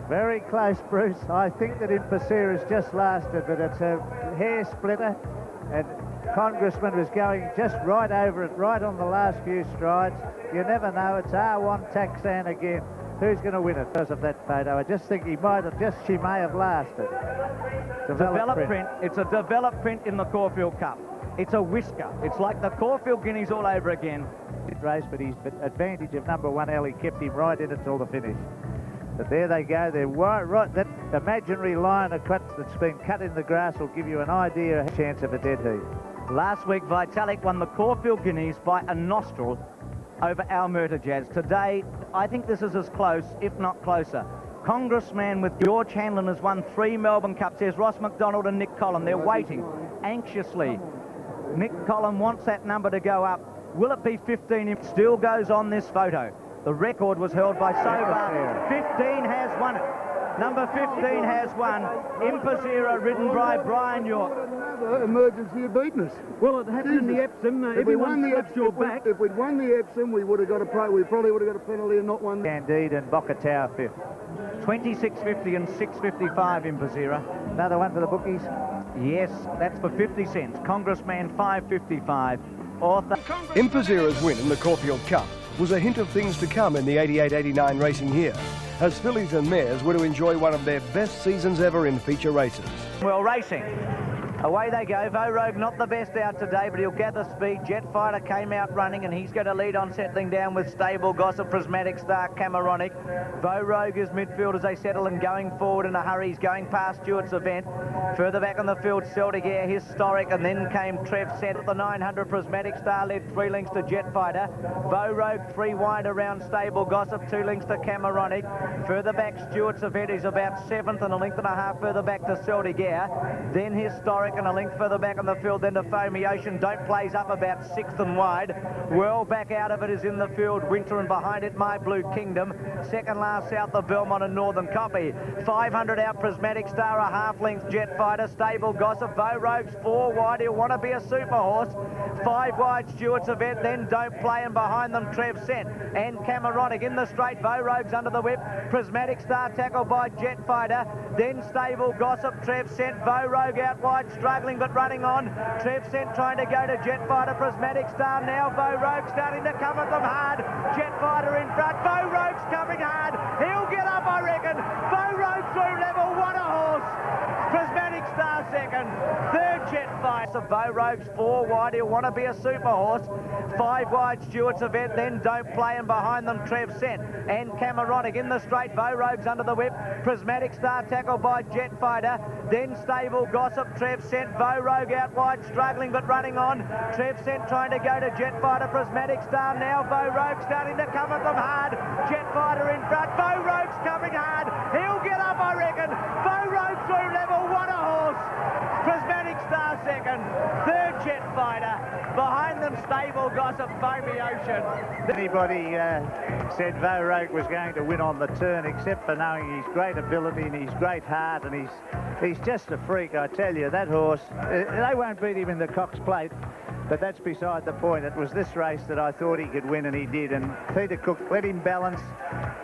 Very close, Bruce. I think that Impazira's just lasted, but it's a hair splitter, and Congressman was going just right over it, right on the last few strides. You never know, it's R1 Taxan again. Who's going to win it because of that photo? I just think she may have lasted. Develop print. It's a developed print in the Caulfield Cup. It's a whisker. It's like the Caulfield Guineas all over again. Race, but his advantage of number 1 Ellie kept him right in until the finish. But there they go. They're right. That imaginary line of cuts that's been cut in the grass will give you an idea of a chance of a dead heat. Last week, Vitalik won the Caulfield Guineas by a nostril over Al Murtajaz. Today, I think this is as close, if not closer. Congressman with George Hanlon has won 3 Melbourne Cups. There's Ross McDonald and Nick Collum. They're waiting anxiously. Nick Collum wants that number to go up. Will it be 15? It still goes on this photo. The record was held by Sobar. 15 has won it. Number 15 has won. Impazira, ridden by Brian York. Another emergency had beaten us. Well, it happened in the Epsom. If we'd won the Epsom, we would have got we probably would have got a penalty and not won. Candide and Bokatower 5th. 26.50 and 6.55 Impazira. Another one for the bookies? Yes, that's for 50 cents. Congressman 5.55. Author. Impazira's win in the Caulfield Cup was a hint of things to come in the 88-89 racing year, as fillies and mares were to enjoy one of their best seasons ever in feature races. Well, racing. Away they go. Vogue not the best out today, but he'll gather speed. Jet Fighter came out running, and he's going to lead on, settling down with Stable Gossip, Prismatic Star, Cameronic. Vogue is midfield as they settle and going forward in a hurry. He's going past Stewart's Event. Further back on the field, Celtic Air, Historic, and then came Trev Set. The 900 Prismatic Star led 3 lengths to Jet Fighter. Vogue 3 wide around Stable Gossip, 2 lengths to Cameronic. Further back, Stewart's Event is about 7th and a length and a half further back to Celtic Air. Then Historic and a length further back on the field, then to Foamy Ocean. Don't plays up about 6th and wide. Well back out of it is in the field Winter, and behind it My Blue Kingdom. Second last south of Belmont and Northern Copy. 500 out Prismatic Star, a half length Jet Fighter. Stable Gossip. Vogue's 4 wide. He'll want to be a super horse. 5 wide Stewart's Event, then Don't Play, and behind them Trev Set and Cameronic in the straight. Vogue's under the whip. Prismatic Star tackled by Jet Fighter. Then Stable Gossip, Trev Set, Vogue out wide, struggling but running on. Trev Set trying to go to Jet Fighter, Prismatic Star now. Vogue starting to come at them hard. Jet Fighter in front. Vogue's coming hard. He'll get up, I reckon. Vogue through level. What a horse. Prismatic Star second. Third Jet Fighter. Vogue's 4 wide. He'll want to be a super horse. 5 wide Stewart's Event, then Don't Play, and behind them Trev Set and Cameronic in the straight. Vogue's under the whip. Prismatic Star tackled by Jet Fighter. Then Stable Gossip, Trev Set, Vogue out wide, struggling but running on. Trev Set trying to go to Jet Fighter, Prismatic Star now. Vogue starting to come at them hard. Jet Fighter in front. Vogue's coming hard. He'll get up, I reckon. Vogue through level. What a horse. Prismatic Star second. Third Jet Fighter. Behind them Stable Gossip, Foamy Ocean. Anybody said Vogue was going to win on the turn, except for knowing his great ability and his great heart, and he's just a freak, I tell you. That horse, they won't beat him in the Cox Plate, but that's beside the point. It was this race that I thought he could win, and he did, and Peter Cook let him balance,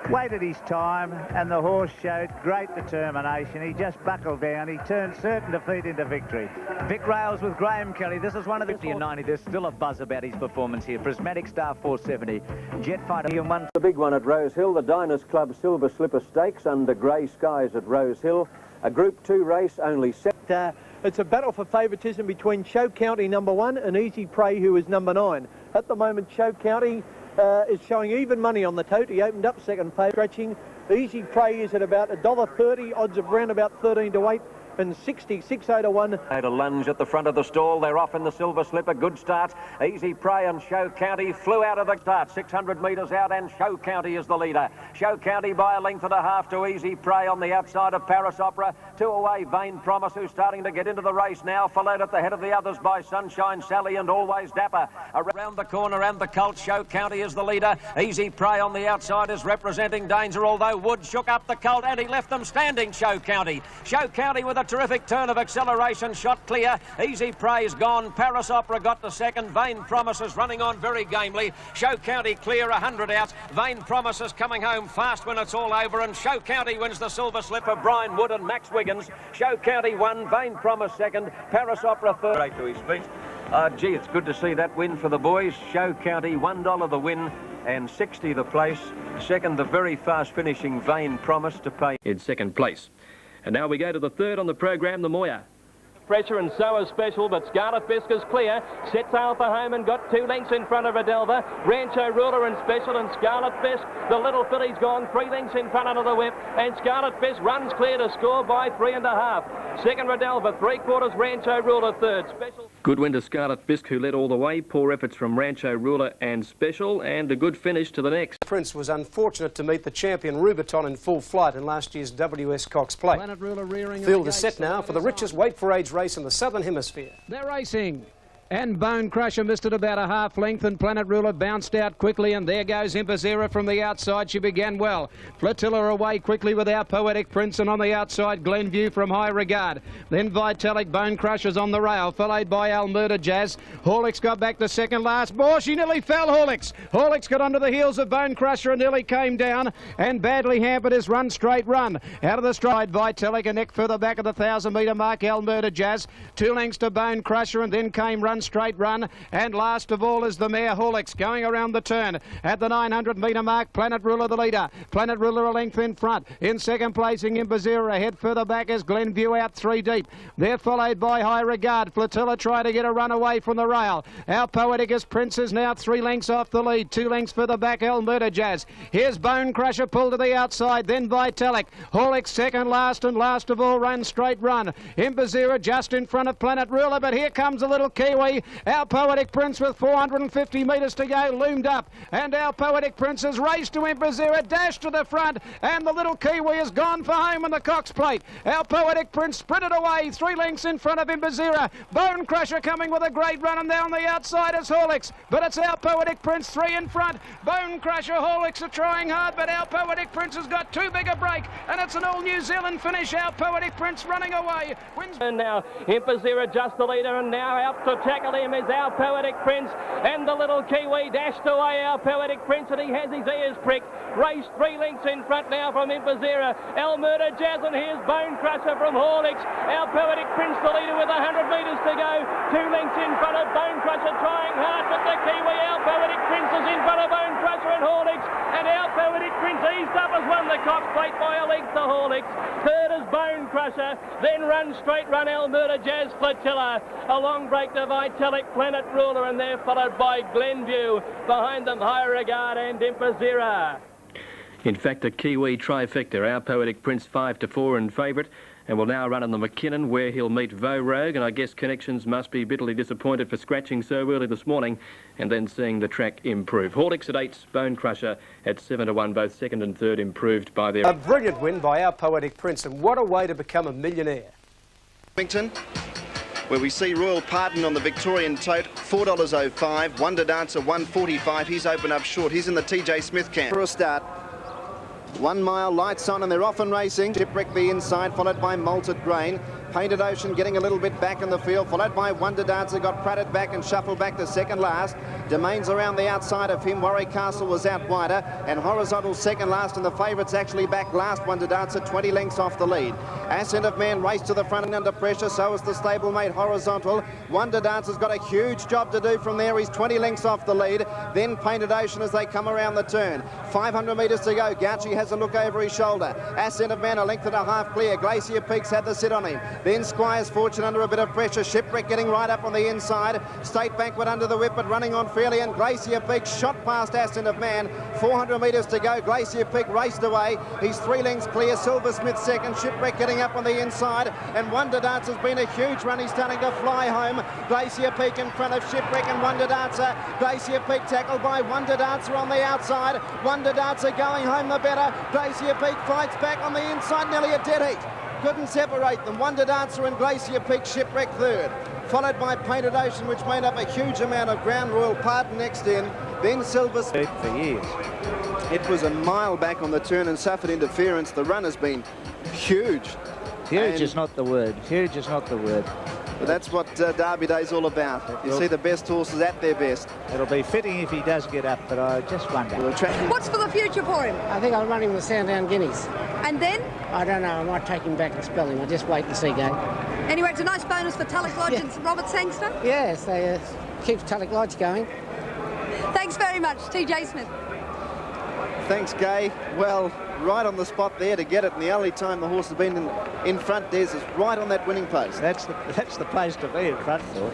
waited his time, and the horse showed great determination. He just buckled down. He turned certain defeat into victory. Vic Rails with Graham Kelly. This is one of the 50 and 90. There's still a buzz about his performance here. Prismatic Star 470. Jet Fighter and one. The big one at Rose Hill, the Diners Club Silver Slipper Stakes under grey skies at Rose Hill. A Group 2 race, only 7. It's a battle for favouritism between Show County number 1 and Easy Prey, who is number 9. At the moment, Show County is showing even money on the tote. He opened up second favourite, stretching. Easy Prey is at about $1.30, odds of round about 13 to 8. And 66.0 to 1. Made a lunge at the front of the stall. They're off in the Silver Slipper. Good start. Easy Prey and Show County flew out of the start. 600 metres out, and Show County is the leader. Show County by a length and a half to Easy Prey on the outside of Paris Opera. 2 away, Vain Promise, who's starting to get into the race now. Followed at the head of the others by Sunshine Sally and Always Dapper. Around the corner and the Colt, Show County is the leader. Easy Prey on the outside is representing danger, although Wood shook up the Colt and he left them standing, Show County. Show County with a terrific turn of acceleration, shot clear. Easy Prey's gone. Paris Opera got to second. Vain Promises running on very gamely. Show County clear, 100 out. Vain Promises coming home fast when it's all over, and Show County wins the Silver Slipper. Brian Wood and Max Wiggins. Show County 1, Vain Promise 2nd, Paris Opera 3rd. Great to his feet. Gee, it's good to see that win for the boys. Show County, $1 the win and 60 the place. Second, the very fast finishing Vain Promise to pay in second place. And now we go to the third on the program, the Moya. Pressure and so is Special, but Scarlet Fisk is clear. Set sail for home and got 2 lengths in front of Adelva. Rancho Ruler and Special and Scarlet Fisk. The little filly's gone 3 lengths in front of the whip, and Scarlet Fisk runs clear to score by 3.5. Second Adelva, 3/4 Rancho Ruler, third. Special. Good win to Scarlet Fisk, who led all the way. Poor efforts from Rancho Ruler and Special, and a good finish to the next. Prince was unfortunate to meet the champion Rubiton in full flight in last year's WS Cox Plate. Field is set now for the richest weight for age race in the Southern Hemisphere. They're racing. And Bone Crusher missed it about a half length, and Planet Ruler bounced out quickly, and there goes Impazera from the outside. She began well. Flotilla away quickly with Our Poetic Prince, and on the outside Glenview from High Regard. Then Vitalic, Bone Crusher's on the rail, followed by Almurda Jazz. Horlicks got back to second last. Oh, she nearly fell, Horlicks. Horlicks got under the heels of Bone Crusher and nearly came down, and badly hampered his Run Straight Run. Out of the stride, Vitalic, a neck further back at the 1,000-metre mark, Almurda Jazz. 2 lengths to Bone Crusher, and then came Run Straight Run, and last of all is the mare Horlicks going around the turn at the 900-metre mark. Planet Ruler the leader. Planet Ruler a length in front. In second placing Impazera. Ahead further back is Glenview out 3 deep. They're followed by High Regard. Flotilla try to get a run away from the rail. Our Poeticus Prince is now 3 lengths off the lead. 2 lengths further back Almurda Jazz. Here's Bone Crusher pulled to the outside, then Vitalic. Horlicks second last, and last of all Run Straight Run. Impazera just in front of Planet Ruler, but here comes the little Kiwi. Our Poetic Prince with 450 metres to go loomed up, and Our Poetic Prince has raced to Impazera, dashed to the front, and the little Kiwi has gone for home in the Cox Plate. Our Poetic Prince sprinted away 3 lengths in front of Impazera. Bone Crusher coming with a great run, and down the outside is Horlicks, but it's Our Poetic Prince 3 in front. Bone Crusher, Horlicks are trying hard, but Our Poetic Prince has got too big a break, and it's an all New Zealand finish. Our Poetic Prince running away. Wins. And now Impazera just the leader, and now out to tackle him is Our Poetic Prince, and the little Kiwi dashed away Our Poetic Prince, and he has his ears pricked. Raced 3 lengths in front now from Impazera. Almurda Jazz, and here's Bone Crusher from Horlicks. Our Poetic Prince the leader with 100 metres to go. 2 lengths in front of Bone Crusher, trying hard, but the Kiwi Our Poetic Prince is in front of Bone Crusher and Horlicks, and Our Poetic Prince eased up has won the Cox Plate by a length to Horlicks. Third is Bone Crusher, then Run Straight Run Almurda Jazz Flotilla. A long break to Vitalic, Planet Ruler, and they're followed by Glenview. Behind them High Regard and Impazera. In fact, a Kiwi trifecta. Our Poetic Prince 5-4 in favourite, and will now run on the McKinnon, where he'll meet Vo Rogue, and I guess Connections must be bitterly disappointed for scratching so early this morning and then seeing the track improve. Horlicks at 8, Bone Crusher at 7-1, both second and third improved by their... A brilliant win by Our Poetic Prince, and what a way to become a millionaire. Where we see Royal Pardon on the Victorian tote, $4.05. Wonder Dancer, $1.45. He's opened up short. He's in the TJ Smith camp. For a start. 1 mile, lights on, and they're off and racing. Shipwreck the inside, followed by Malted Grain. Painted Ocean getting a little bit back in the field, followed by Wonder Dancer, got pratted back and shuffled back to second last. Domains around the outside of him. Warwick Castle was out wider, and Horizontal second last, and the favourites actually back last. Wonder Dancer 20 lengths off the lead. Ascent of Man raced to the front and under pressure, so is the stablemate Horizontal. Wonder Dancer's got a huge job to do from there. He's 20 lengths off the lead. Then Painted Ocean as they come around the turn. 500 metres to go. Gauchi has a look over his shoulder. Ascent of Man a length and a half clear. Glacier Peaks had the sit on him. Then Squire's Fortune under a bit of pressure. Shipwreck getting right up on the inside. State Banquet under the whip, but running on fairly, and Glacier Peak shot past Ascent of Man. 400 metres to go. Glacier Peak raced away. He's 3 lengths clear. Silversmith second. Shipwreck getting up on the inside, and Wonder Dancer's been a huge run. He's starting to fly home. Glacier Peak in front of Shipwreck and Wonder Dancer. Glacier Peak tackled by Wonder Dancer on the outside. Wonder Dancer going home the better. Glacier Peak fights back on the inside, nearly a dead heat. Couldn't separate them. Wonder Dancer and Glacier Peak. Shipwreck third, followed by Painted Ocean, which made up a huge amount of ground. Royal Pardon next in, then Silver Smith. For years. It was a mile back on the turn and suffered interference. The run has been huge. Huge is not the word. Huge is not the word. But that's what Derby Day's all about. You see the best horses at their best. It'll be fitting if he does get up, but I just wonder. What's for the future for him? I think I'll run him with Sandown Guineas. And then? I don't know. I might take him back and spell him. I'll just wait and see, Gabe. Anyway, it's a nice bonus for Tulloch Lodge and Robert Sangster. Yes, they keep Tulloch Lodge going. Thanks very much, TJ Smith. Thanks, Gay. Well, right on the spot there to get it, and the only time the horse has been in front, Des, is right on that winning post. That's the place to be in front for.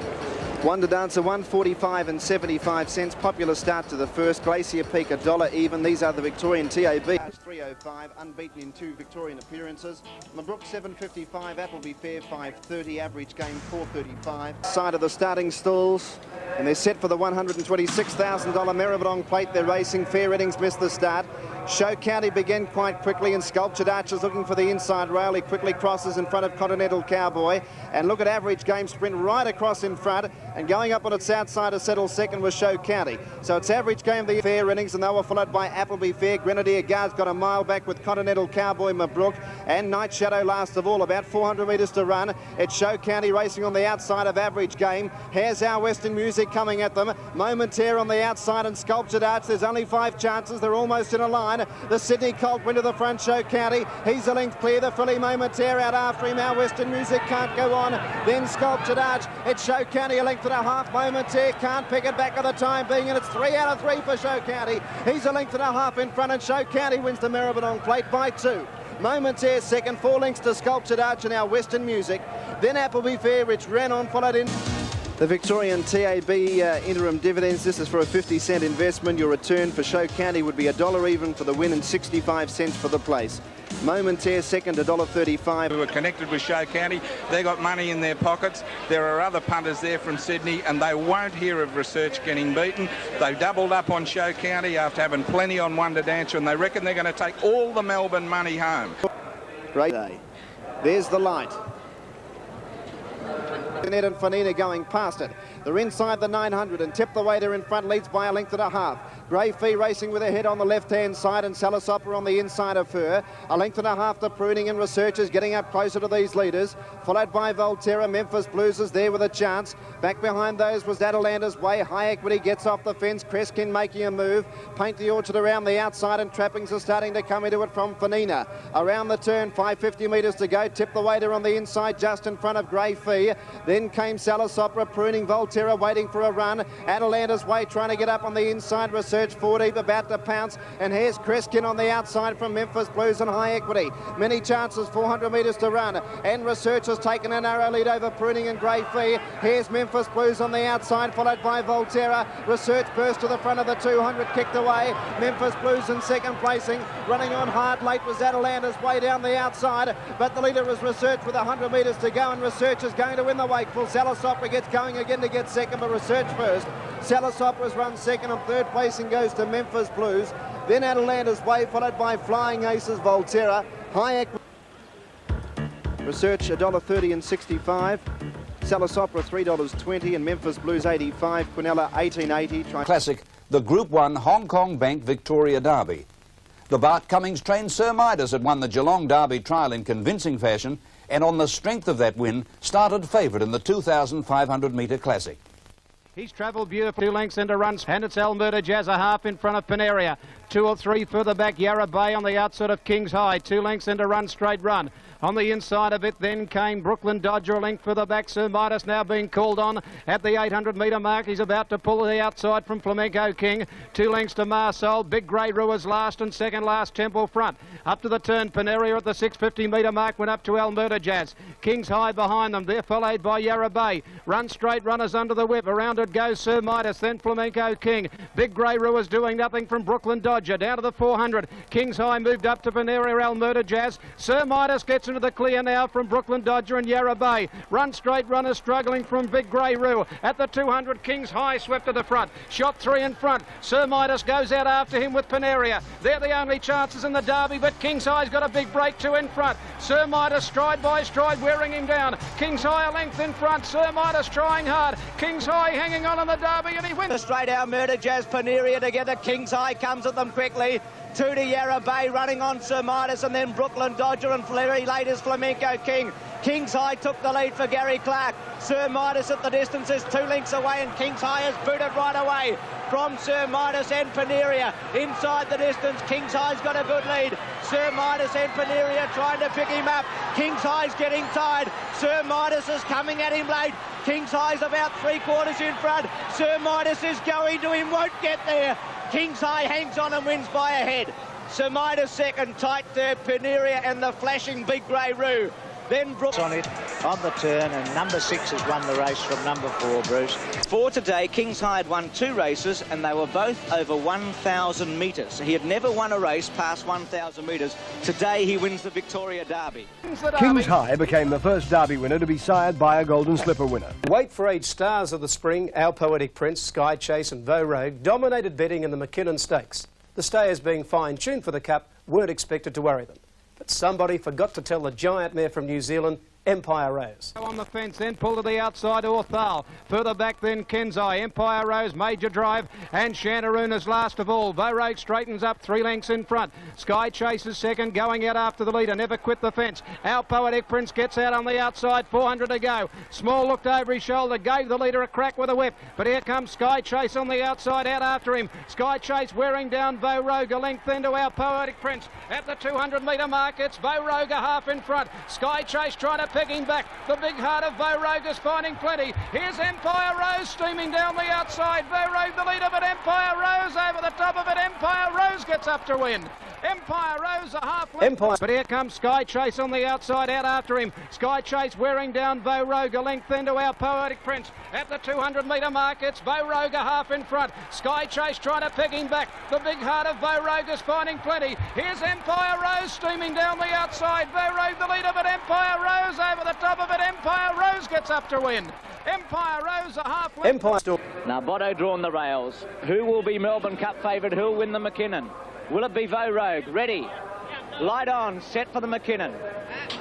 Wonder Dancer 145 and 75 cents. Popular start to the first. Glacier Peak $1 even. These are the Victorian TAB. 305, unbeaten in 2 Victorian appearances. Mabrook 755, Appleby Fair 530, average game 435. Side of the starting stalls, and they're set for the $126,000 Maribyrnong Plate. They're racing. Fair Readings missed the start. Show County began quite quickly, and Sculptured Archers looking for the inside rail. He quickly crosses in front of Continental Cowboy. And look at Average Game sprint right across in front, and going up on its outside to settle second was Show County. So it's Average Game the Fair innings, and they were followed by Appleby Fair. Grenadier Guards got a mile back with Continental Cowboy, Mabrook, and Night Shadow last of all, about 400 metres to run. It's Show County racing on the outside of Average Game. Here's Our Western Music coming at them. Momentaire on the outside, and Sculptured Arch. There's only 5 chances. They're almost in a line. The Sydney Colt went to the front. Show County. He's a length clear. The filly Momentaire out after him. Our Western Music can't go on. Then Sculptured Arch. It's Show County, a length and a half. Momentaire can't pick it back at the time being, and it's 3 out of 3 for Show County. He's a length and a half in front, and Show County wins the Maribyrnong Plate by 2. Momentaire second, 4 lengths to Sculptured Arch and Our Western Music. Then Appleby Fair, which ran on, followed in. The Victorian TAB interim dividends. This is for a 50-cent investment. Your return for Show County would be $1 even for the win and 65 cents for the place. Momentaire second, $1.35. We were connected with Show County. They got money in their pockets. There are other punters there from Sydney, and they won't hear of Research getting beaten. They doubled up on Show County after having plenty on Wonder Dancer, and they reckon they're going to take all the Melbourne money home. Great day. There's the light. Ned and Fanina going past it. They're inside the 900, and Tip the Waiter in front leads by a length and a half. Grey Fee racing with her head on the left-hand side, and Salasopper on the inside of her. A length and a half to Pruning, and Researchers getting up closer to these leaders. Followed by Volterra. Memphis Blues is there with a chance. Back behind those was Adelanda's Way. High Equity gets off the fence. Kreskin making a move. Paint the Orchard around the outside, and trappings are starting to come into it from Fanina. Around the turn, 550 metres to go. Tip the Waiter on the inside, just in front of Grey Fee. Then came Salasopra, Pruning, Volterra waiting for a run. Adelanda's Way trying to get up on the inside. Research 4 deep, about to pounce, and here's Kreskin on the outside from Memphis Blues and High Equity. Many chances, 400 metres to run, and Research has taken a narrow lead over Pruning and Grey Fee. Here's Memphis Blues on the outside, followed by Volterra. Research burst to the front of the 200, kicked away. Memphis Blues in second placing. Running on hard late was Adelanda's Way down the outside, but the leader was Research with 100 metres to go, and Research is going to win the Wakeful. Salasopra gets going again to get second, but Research first. Salasopra's run second, and third placing goes to Memphis Blues. Then Adelanda's Way, followed by Flying Aces, Volterra. High Equity. Research $1.30 and 65. Salasopra $3.20, and Memphis Blues 85. Quinella 18.80. Classic, the Group 1 Hong Kong Bank Victoria Derby. The Bart Cummings trained Sir Midas had won the Geelong Derby trial in convincing fashion, and on the strength of that win, started favourite in the 2,500 metre Classic. He's travelled beautifully, 2 lengths into runs, and it's Alberta Jazz, a half in front of Paneria. 2 or 3 further back, Yarra Bay on the outside of Kings High. 2 lengths into run, straight run. On the inside of it then came Brooklyn Dodger, a length further back. Sir Midas now being called on at the 800 metre mark. He's about to pull the outside from Flamenco King. 2 lengths to Marsol. Big Grey Ruas last, and second last Temple Front. Up to the turn, Paneria at the 650 metre mark went up to Alberta Jazz. Kings High behind them. They're followed by Yarra Bay. Run straight, runners under the whip. Around it goes Sir Midas, then Flamenco King. Big Grey Ruas doing nothing from Brooklyn Dodger. Down to the 400. Kings High moved up to Paneria, Alberta Jazz. Sir Midas gets into the clear now from Brooklyn Dodger and Yarra Bay. Run straight, runners struggling from Big Grey Roo. At the 200, Kings High swept to the front. Shot 3 in front. Sir Midas goes out after him with Paneria. They're the only chances in the Derby, but Kings High's got a big break 2 in front. Sir Midas stride by stride wearing him down. Kings High a length in front. Sir Midas trying hard. Kings High hanging on in the Derby, and he wins. Straight out, Murder Jazz, Paneria together. Kings High comes at them quickly. 2 to Yarra Bay, running on Sir Midas, and then Brooklyn Dodger, and very late is Flamenco King. Kings High took the lead for Gary Clark. Sir Midas at the distance is 2 lengths away, and Kings High has booted right away. from Sir Midas and Paneria. Inside the distance, King's High's got a good lead. Sir Midas and Paneria trying to pick him up. King's High's getting tired. Sir Midas is coming at him late. King's High's about 3/4 in front. Sir Midas is going to him, won't get there. King's High hangs on and wins by a head. Sir Midas second, tight third, Paneria and the flashing Big Grey Roo. Then Brooks on it, on the turn, and number 6 has won the race from number 4, Bruce. For today, King's High had won 2 races, and they were both over 1,000 metres. He had never won a race past 1,000 metres. Today, he wins the Victoria Derby. King's High became the first Derby winner to be sired by a Golden Slipper winner. Weight for age stars of the spring, Our Poetic Prince, Sky Chase and Vo Rogue dominated betting in the McKinnon Stakes. The stayers, being fine-tuned for the Cup, weren't expected to worry them. But somebody forgot to tell the giant mare from New Zealand, Empire Rose. On the fence, then pull to the outside, Orthal. Further back, then Kenzai. Empire Rose, Major Drive, and Shantaroon is last of all. Vo Rogue straightens up 3 lengths in front. Sky Chase is second, going out after the leader. Never quit the fence. Our Poetic Prince gets out on the outside, 400 to go. Small looked over his shoulder, gave the leader a crack with a whip. But here comes Sky Chase on the outside, out after him. Sky Chase wearing down Vo Rogue, a length into Our Poetic Prince. At the 200-metre mark, it's Vo Rogue a half in front. Sky Chase trying to pick him back. The big heart of Vo Rogue is finding plenty. Here's Empire Rose steaming down the outside. Vo Rogue the leader, but Empire Rose over the top of it. Empire Rose gets up to win. Empire Rose a half length. But here comes Sky Chase on the outside, out after him. Sky Chase wearing down Vo Rogue, a length into Our Poetic Prince. At the 200-metre mark, it's Vo Rogue a half in front. Sky Chase trying to pick him back. The big heart of Vo Rogue is finding plenty. Here's Empire Rose steaming down the outside. Vo Rogue the leader, but Empire Rose over the top of it. Empire Rose gets up to win. Empire Rose a half length. Now Bodo drawn the rails. Who will be Melbourne Cup favourite? Who'll win the McKinnon? Will it be Vo Rogue? Ready. Light on, set for the McKinnon.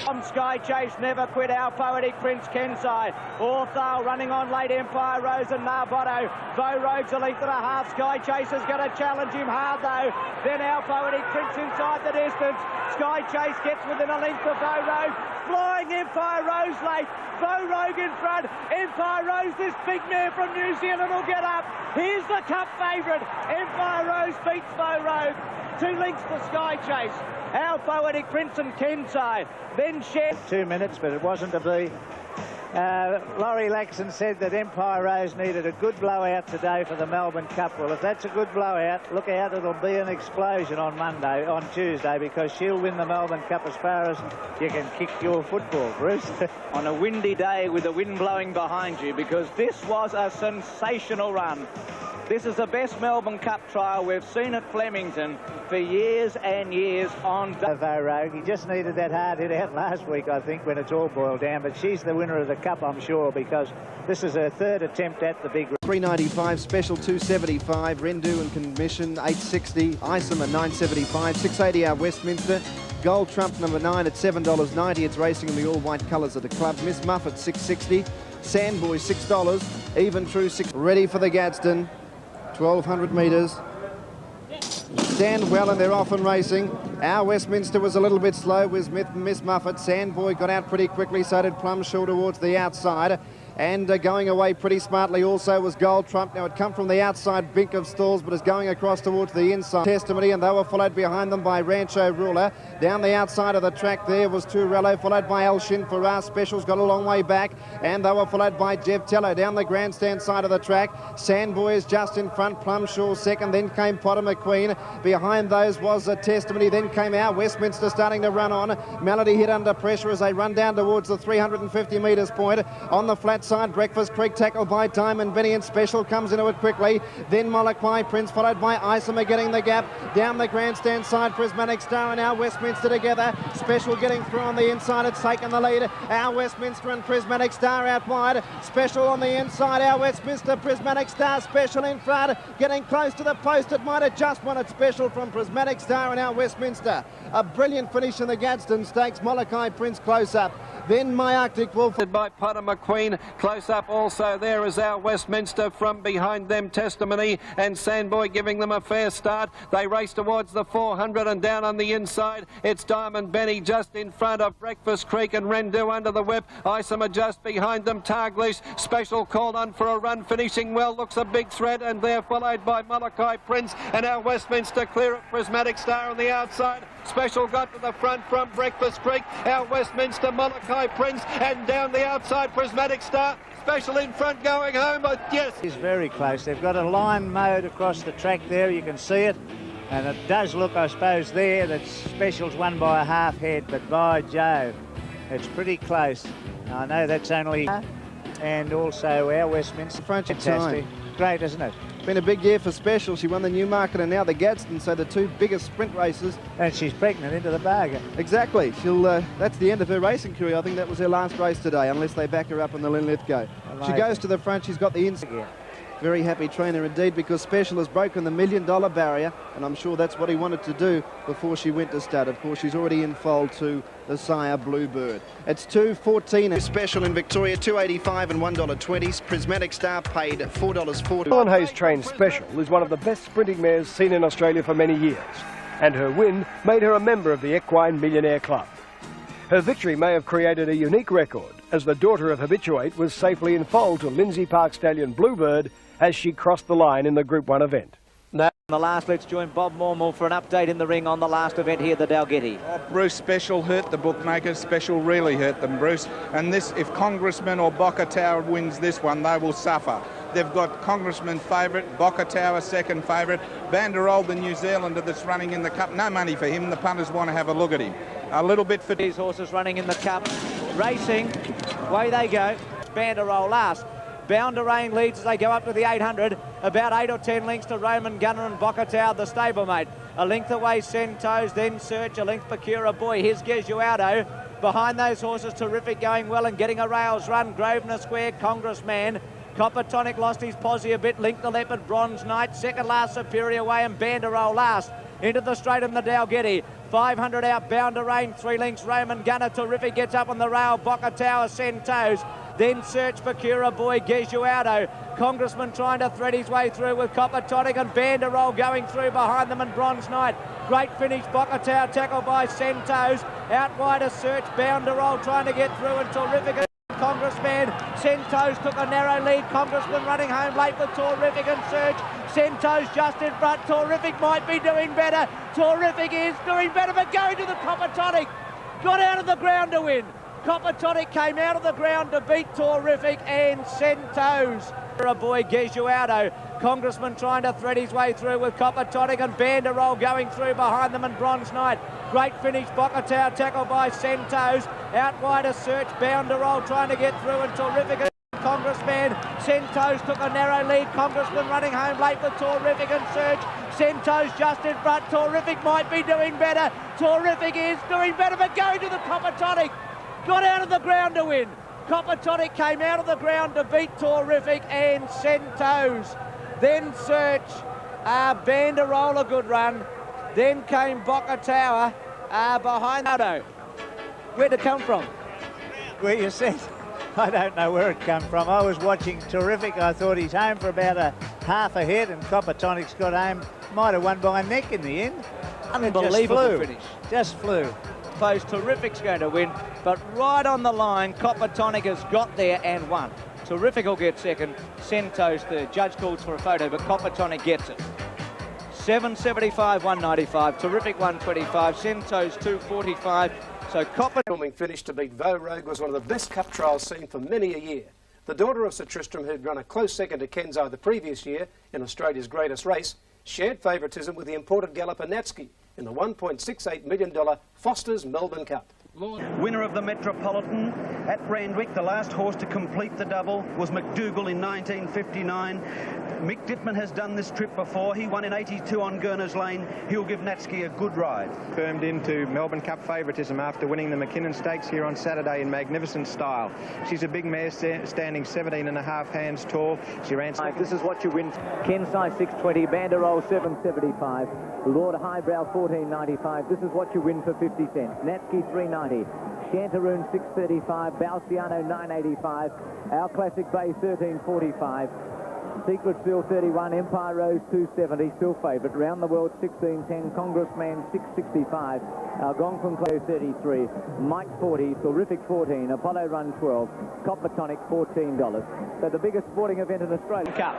From Sky Chase, never quit. Our Poetic Prince, Kensai. Orthal running on late. Empire Rose and Narboto. Vo Rogue's a length and a half. Sky Chase is going to challenge him hard though. Then Our Poetic Prince inside the distance. Sky Chase gets within a length of Vo Rogue. Flying Empire Rose late. Vo Rogue in front. Empire Rose, this big mare from New Zealand will get up. Here's the Cup favourite. Empire Rose beats Vo Rogue. 2 lengths for Sky Chase. Our Poetic Prince and Kensai. Then Shed. 2 minutes, but it wasn't to be. Laurie Laxon said that Empire Rose needed a good blowout today for the Melbourne Cup. Well, if that's a good blowout, look out, it'll be an explosion on Tuesday, because she'll win the Melbourne Cup as far as you can kick your football, Bruce. On a windy day with the wind blowing behind you, because this was a sensational run. This is the best Melbourne Cup trial we've seen at Flemington for years and years on. Vo Rogue, he just needed that hard hit out last week, I think, when it's all boiled down. But she's the winner of the Cup, I'm sure, because this is her 3rd attempt at the big. 395, Special 275, Rendu and Commission 860, Isom at 975, 680 our Westminster. Gold Trump number 9 at $7.90. It's racing in the all-white colours of the club. Miss Muffet $6.60, Sandboy $6, Even True $6. Ready for the Gadsden. 1,200 metres. Stand well and they're off and racing. Our Westminster was a little bit slow with Miss Muffet. Sandboy got out pretty quickly, so did Plumshaw towards the outside. And going away pretty smartly also was Gold Trump. Now it come from the outside brink of stalls, but is going across towards the inside. Testimony, and they were followed behind them by Rancho Ruler. Down the outside of the track there was Turello, followed by El Shin Farrar. Specials got a long way back, and they were followed by Jeff Tello. Down the grandstand side of the track, Sandboy is just in front, Plumshaw second, then came Potter McQueen. Behind those was a Testimony, then came Our Westminster starting to run on. Melody hit under pressure as they run down towards the 350 metres point. On the flat side, Breakfast Creek tackled by Diamond Benny, and Special comes into it quickly. Then Molokai Prince, followed by Isom getting the gap. Down the grandstand side, Prismatic Star and Our Westminster together. Special getting through on the inside, it's taken the lead. Our Westminster and Prismatic Star out wide. Special on the inside, Our Westminster, Prismatic Star, Special in front. Getting close to the post, it might have just won it. Special from Prismatic Star and Our Westminster. A brilliant finish in the Gadsden Stakes. Molokai Prince close up. Then My Arctic Wolf. By Potter McQueen, Close up also there is our Westminster. From behind them, Testimony and Sandboy giving them a fair start. They race towards the 400 and down on the inside. It's Diamond Benny just in front of Breakfast Creek and Rendu under the whip. Isomer just behind them. Targlish Special called on for a run, finishing well. Looks a big threat, and they're followed by Molokai Prince and our Westminster clear of Prismatic Star on the outside. Special got to the front from Breakfast Creek. Our Westminster, Molokai Prince, and down the outside Prismatic Star. Special in front going home, but yes. It's very close. They've got a line mode across the track there. You can see it. And it does look, I suppose, there that Special's won by a half head, but by Jove, it's pretty close. I know that's only... And also our Westminster. Fantastic. Great, isn't it? Been a big year for Special. She won the Newmarket and now the Gadsden, so the two biggest sprint races. And she's pregnant into the bargain. Exactly. She'll. That's the end of her racing career. I think that was her last race today, unless they back her up in the Linlithgow. She goes to the front. She's got the inside. Yeah. Very happy trainer indeed, because Special has broken the $1 million barrier, and I'm sure that's what he wanted to do before she went to stud. Of course, she's already in foal to the sire Bluebird. It's 2.14. Special in Victoria, $2.85 and $1.20. Prismatic Star paid $4.40. Helen Hayes trained Special is one of the best sprinting mares seen in Australia for many years, and her win made her a member of the Equine Millionaire Club. Her victory may have created a unique record, as the daughter of Habituate was safely in foal to Lindsay Park stallion Bluebird as she crossed the line in the Group 1 event. Now, on the last, let's join Bob Mormel for an update in the ring on the last event here, the Dalgety. Oh, Bruce, Special hurt the bookmakers. Special really hurt them, Bruce. And this, if Congressman or Boca Tower wins this one, they will suffer. They've got Congressman favourite, Boca Tower second favourite, Banderole, the New Zealander that's running in the Cup. No money for him. The punters want to have a look at him. A little bit for these horses running in the Cup. Racing, away they go. Banderole last. Bound to Rain leads as they go up to the 800. About 8 or 10 lengths to Roman Gunner and Bocatow, the stablemate. A length away Sentos, then Search. A length Procura Boy. Here's Gesualdo. Behind those horses, Terrific going well and getting a rails run. Grosvenor Square, Congressman. Copper Tonic lost his posse a bit. Link the Leopard, Bronze Knight. Second last, Superior Way, and Banderole last. Into the straight and the Dalgety. 500 out, Bound to Rain. 3 lengths, Roman Gunner. Terrific gets up on the rail. Bocatow, Sentos. Then Search, Procura Boy, Gesualdo. Congressman trying to thread his way through with Copper Tonic, and Banderole going through behind them, and Bronze Knight. Great finish, Bocatow tackled by Sentos. Out wide a Search, Banderole trying to get through, and Terrific. Congressman, Sentos took a narrow lead. Congressman running home late with Terrific and Search. Sentos just in front. Terrific might be doing better. Terrific is doing better, but going to the Copper Tonic. Got out of the ground to win. Copper Tonic came out of the ground to beat Terrific and Sentos. A boy, Gesualdo. Congressman trying to thread his way through with Copper Tonic, and Banderole going through behind them, and Bronze Knight. Great finish, Bocatow tackled by Sentos. Out wide a Search, Banderole trying to get through, and Terrific. Congressman, Sentos took a narrow lead. Congressman running home late with Terrific and Search. Sentos just in front. Terrific might be doing better. Terrific is doing better, but going to the Copper Tonic. Got out of the ground to win. Copper Tonic came out of the ground to beat Terrific and Sentos. Then Search, Banderole, a good run. Then came Bocatow behind Auto. Where'd it come from? Where you said, I don't know where it come from. I was watching Terrific. I thought he's home for about a half a head, and Copper Tonic's got home. Might have won by a neck in the end. Unbelievable finish. Just flew. Suppose Terrific's going to win, but right on the line, Copper Tonic has got there and won. Terrific will get second, Sentos third. Judge calls for a photo, but Copper Tonic gets it. 775, 195, Terrific 125, Sentos 245. So Copper... Filming finish to beat Vo Rogue was one of the best cup trials seen for many a year. The daughter of Sir Tristram, who'd run a close second to Kenzo the previous year in Australia's greatest race, shared favouritism with the imported galloper Natsky in the $1.68 million Foster's Melbourne Cup. Winner of the Metropolitan at Randwick, the last horse to complete the double was McDougall in 1959. Mick Dittman has done this trip before. He won in 82 on Gurner's Lane. He'll give Natsky a good ride. Firmed into Melbourne Cup favouritism after winning the McKinnon Stakes here on Saturday in magnificent style. She's a big mare standing 17.5 hands tall. She ran... This is what you win. Kensai 620, Banderole 775, Lord Highbrow 1495. This is what you win for 50 cents. Natsky 390. Chantaroon 635, Balciano 985, Our Classic Bay 1345, Secret Seal 31, Empire Rose 270, still favourite. Round the World 1610, Congressman 665, Algonquin Clay 33, Mike 40, Terrific 14, Apollo Run 12, Coppertonic $14. So the biggest sporting event in Australia. Cup.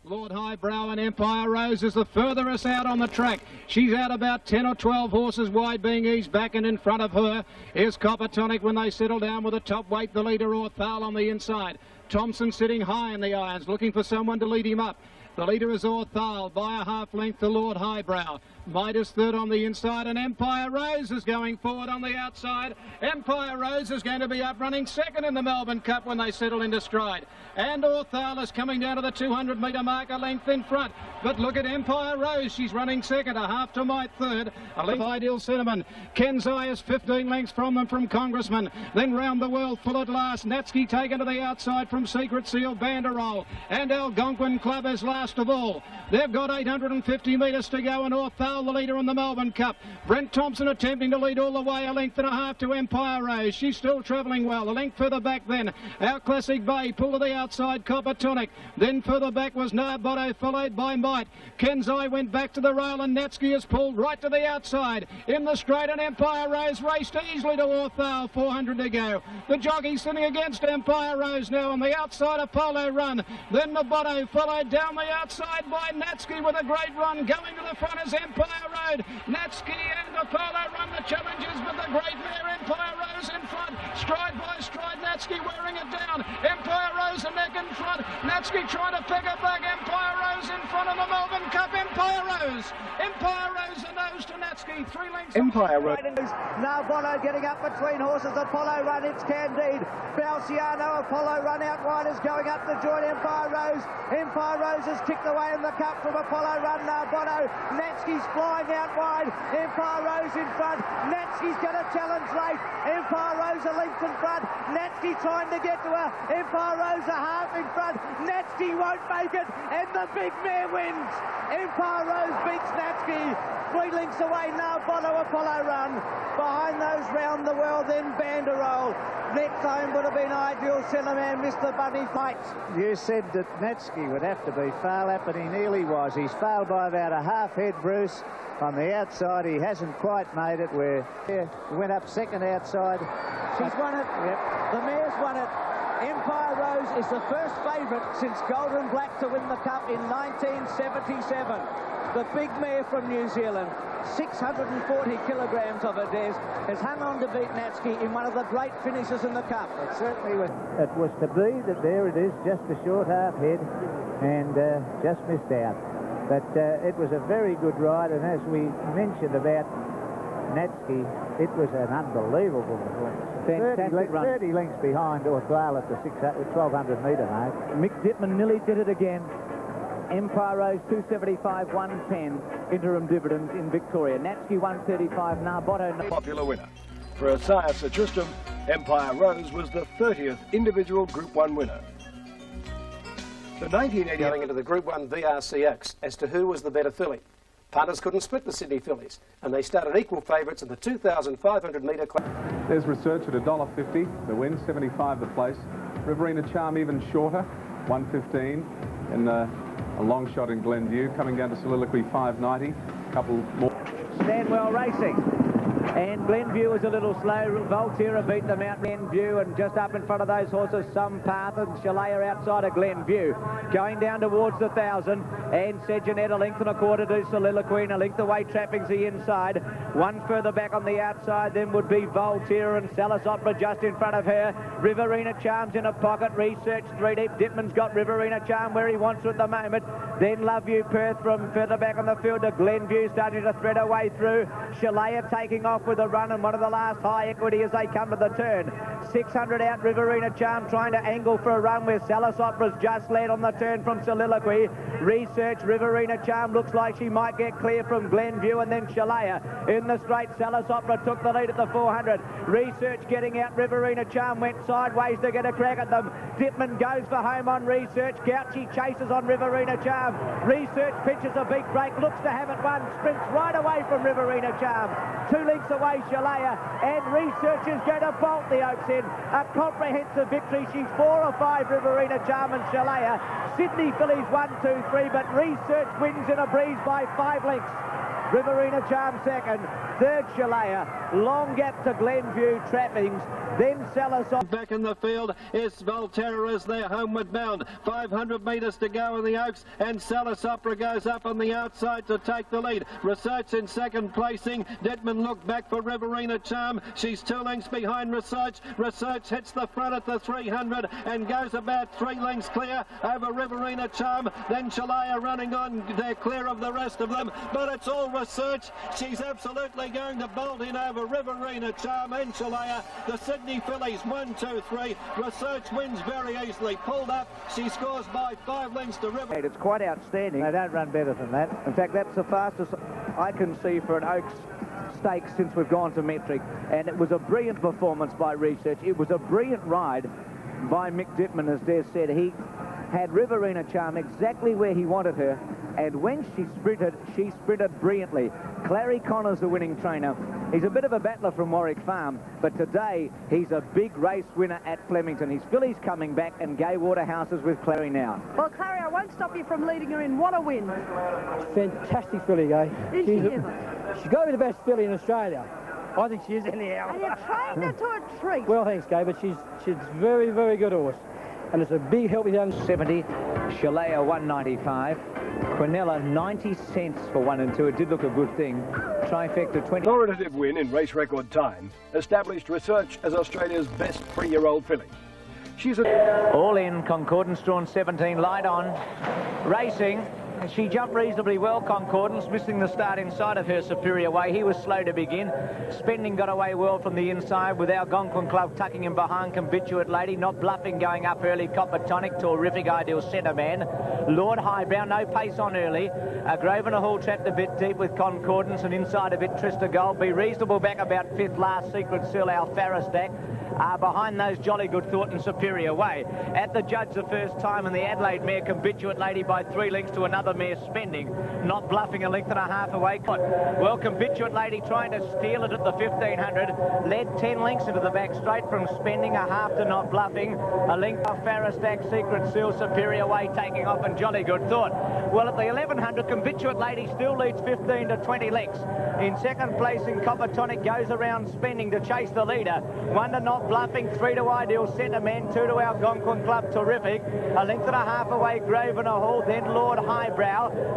Lord Highbrow and Empire Rose is the furthest out on the track. She's out about 10 or 12 horses wide, being eased back, and in front of her is Coppertonic when they settle down with a top weight, the leader Orthal on the inside. Thompson sitting high in the irons, looking for someone to lead him up. The leader is Orthal by a half length to Lord Highbrow. Midas third on the inside, and Empire Rose is going forward on the outside. Empire Rose is going to be up running second in the Melbourne Cup when they settle into stride. And Orthal is coming down to the 200-metre marker, length in front. But look at Empire Rose. She's running second, a half to my third. A length Ideal Cinnamon. Kenzai is 15 lengths from them from Congressman. Then Round the World full at last. Natsuki taken to the outside from Secret Seal, Banderole. And Algonquin Club is last of all. They've got 850 metres to go, and Orthal the leader in the Melbourne Cup. Brent Thompson attempting to lead all the way, a length and a half to Empire Rose. She's still travelling well. A length further back then, Our Classic Bay pulled to the outside, Coppertonic. Then further back was Narbotto, followed by Might. Kenzai went back to the rail, and Natsuki is pulled right to the outside. In the straight, and Empire Rose raced easily to Orthal, 400 to go. The jockey sitting against Empire Rose now on the outside, Apollo Run. Then Narbotto followed down the outside by Natsuki with a great run. Going to the front is Empire Road. Natsuki and Apollo Run the challenges, but the great mare Empire Rose in front. Stride by stride, Natsuki wearing it down. Empire Rose a neck in front. Natsuki trying to pick it back. Empire Rose in front of the Melbourne Cup. Empire Rose a nose to Natsuki. 3 lengths. Empire Rose. Now Bono getting up between horses. Apollo Run, it's Candide. Balciano, Apollo Run out wide is going up to join Empire Rose. Empire Rose has kicked away in the cup from Apollo Run. Now Bono. Natsuki's flying out wide. Empire Rose in front. Natsuki's going to challenge late. Empire Rose a length in front. Natsuki trying to get to her. Empire Rose a half in front. Natsuki won't make it, and the big mare wins. Empire Rose beats Natsuki. 3 lengths away now, Bono, Apollo Run. Behind those Round the World, then Banderole. Next home would have been Ideal Cinnamon, Mr. Bunny Fights. You said that Natsuki would have to be fail up, and he nearly was. He's failed by about a half head, Bruce. On the outside, he hasn't quite made it, where he went up second outside. She's won it. Yep. The mare's won it. Empire Rose is the first favourite since Golden Black to win the Cup in 1977. The big mare from New Zealand, 640 kilograms of her dares, has hung on to beat Natsuki in one of the great finishes in the Cup. It certainly was. It was to be that there it is, just a short half head, and just missed out. But it was a very good ride, and as we mentioned about Natsuki, it was an unbelievable performance. Fantastic run. 30 lengths behind Orthal at the 1,200 metre mark. Mick Dittman nearly did it again. Empire Rose 275, 110 interim dividends in Victoria. Natsuki 135, Narbotto. Popular winner. For Isaiah Sir Tristram, Empire Rose was the 30th individual Group 1 winner. The 1980 going into the Group 1 VRCX as to who was the better filly. Punters couldn't split the Sydney fillies, and they started equal favourites in the 2,500 metre class. There's Research at $1.50, the win, 75 the place. Riverina Charm even shorter, 115, and a long shot in Glenview, coming down to Soliloquy 590, a couple more. Stanwell Racing. And Glenview is a little slow. Volterra beat them out. Glenview, and just up in front of those horses, Some Path and Shalaya outside of Glenview. Going down towards the 1,000. And Sejanette, a length and a quarter to Soliloquy, and a length away Trappings the inside. One further back on the outside then would be Volterra, and Salis Opera just in front of her. Riverina Charm's in a pocket. Research 3 deep. Dittman's got Riverina Charm where he wants her at the moment. Then Love You Perth from further back on the field to Glenview, starting to thread her way through. Shalaya taking off with a run, and one of the last high equity as they come to the turn. 600 out, Riverina Charm trying to angle for a run where Salis Opera's just led on the turn from Soliloquy. Research, Riverina Charm looks like she might get clear from Glenview, and then Shalaya in the straight. Salis Opera took the lead at the 400. Research getting out, Riverina Charm went sideways to get a crack at them. Dittman goes for home on Research. Gauchi chases on Riverina Charm. Research pitches a big break, looks to have it won, sprints right away from Riverina Charm. 2 lengths lengths away, Shalaya, and Research is going to bolt the Oaks in. A comprehensive victory. She's 4 or 5, Riverina Charm and Shalaya. Sydney Fillies 1, 2, 3, but Research wins in a breeze by 5 lengths. Riverina Charm second, third Shalaya, long gap to Glenview Trappings, then Salas. Back in the field is Volterra as they're homeward bound. 500 metres to go in the Oaks, and Salas Opera goes up on the outside to take the lead. Research in second placing. Detman looked back for Riverina Charm. She's 2 lengths behind Research. Research hits the front at the 300 and goes about 3 lengths clear over Riverina Charm. Then Shalaya running on. They're clear of the rest of them, but it's all Research. She's absolutely going to bolt in over Riverina Charm and Shalaya. The Sydney Fillies 1, 2, 3. Research wins very easily. Pulled up. She scores by 5 lengths to River. It's quite outstanding. They don't run better than that. In fact, that's the fastest I can see for an Oaks Stakes since we've gone to metric. And it was a brilliant performance by Research. It was a brilliant ride by Mick Dittman, as Des said. He had Riverina Charm exactly where he wanted her, and when she sprinted brilliantly. Clary Connors, the winning trainer. He's a bit of a battler from Warwick Farm, but today he's a big race winner at Flemington. His filly's coming back, and Gay Waterhouse is with Clary now. Well, Clary, I won't stop you from leading her in. What a win. Fantastic filly, Gay. Is she ever? She's got to be the best filly in Australia. I think she is anyhow. And you trained her to a treat. Well, thanks, Gay, but she's very, very good horse. And it's a big help with young. 70, Shalaya 195, Quinella 90 cents for 1 and 2. It did look a good thing. Trifecta 20. Authoritative win in race record time established Research as Australia's best 3-year-old filly. She's all in. Concordance drawn 17, light on, racing. She jumped reasonably well, Concordance, missing the start inside of her superior way. He was slow to begin. Spending got away well from the inside with Algonquin Club tucking him behind. Habituate Lady, not bluffing, going up early. Copper Tonic, Terrific, Ideal Centre Man. Lord Highbrow, no pace on early. Grosvenor Hall trapped a bit deep with Concordance, and inside of it, Trista Gold. Be reasonable back about 5th last. Secret Seal, our Farristack. Behind those Jolly Good Thought and Superior Way. At the judge the first time, and the Adelaide mare Habituate Lady by 3 lengths to another mare Spending, not bluffing, a length and a half away. Well, Habituate Lady trying to steal it at the 1500, led 10 lengths into the back straight from Spending, a half to not bluffing, a length of Farristack, Secret Seal, Superior Way taking off, and Jolly Good Thought. Well, at the 1100, Habituate Lady still leads 15 to 20 lengths. In second place, in Copper Tonic goes around Spending to chase the leader. 1 to not bluffing, 3 to Ideal Centre Man, 2 to Algonquin Club, Terrific, a length and a half away, Grosvenor Hall, then Lord Highbrow.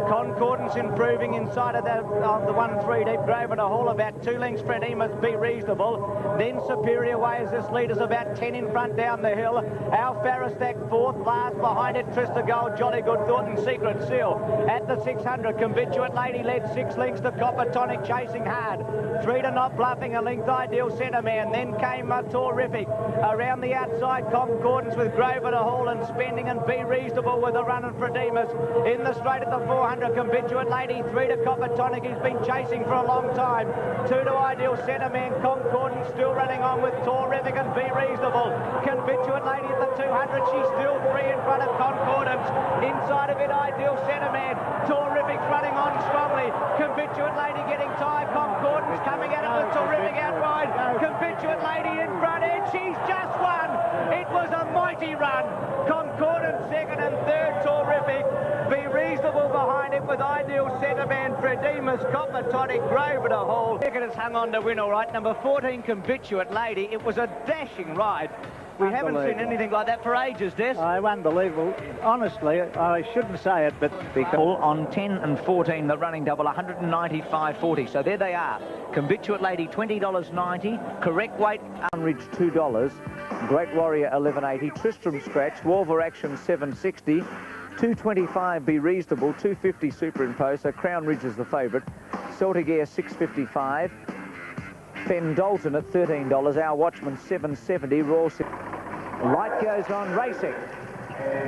Concordance improving inside of the 1-3 deep. Grosvenor Hall about 2 lengths. Freddie must be reasonable. Then Superior Way as this leader's about 10 in front down the hill. Al Farristack 4th, last behind it Trista Gold, Jolly Good Thought and Secret Seal. At the 600, Habituate Lady led 6 lengths to Copper Tonic chasing hard. 3 to not bluffing, a length Ideal Centre Man. Then came Terrific. Around the outside, Concordance with Grosvenor Hall and Spending, and Be Reasonable with a run and Fredemus. In the straight at the 400, Habituate Lady, 3 to Copper Tonic, who's been chasing for a long time. 2 to Ideal Centre Man, Concordance still running on with Terrific and Be Reasonable. Habituate Lady at the 200, she's still 3 in front of Concordance. Inside of it, Ideal Centre Man, Terrific's running on strongly. Habituate Lady getting tired, Concordance coming at it with Terrific out wide. Habituate Lady in front, and she's just won. It was a mighty run. Concordance second and third, Terrific. Be Reasonable behind it with Ideal Centre Man, Fredemus, Copper Tonic, Grosvenor Hall. Second has hung on to win all right. Number 14, Habituate Lady. It was a dashing ride. We haven't seen anything like that for ages, Des. Oh, unbelievable. Honestly, I shouldn't say it, but because on 10 and 14, the running double, 195.40. So there they are. Habituate Lady, $20.90. Correct Weight, Unridge, $2. Great Warrior, $11.80. Tristram Scratch, Wolver Action, $7.60. 225 Be Reasonable, 250 Superimpose. So Crown Ridge is the favourite. Celtic Air, $6.55. Fen Dalton at $13. Our Watchman, $7.70. Royal Light goes on racing.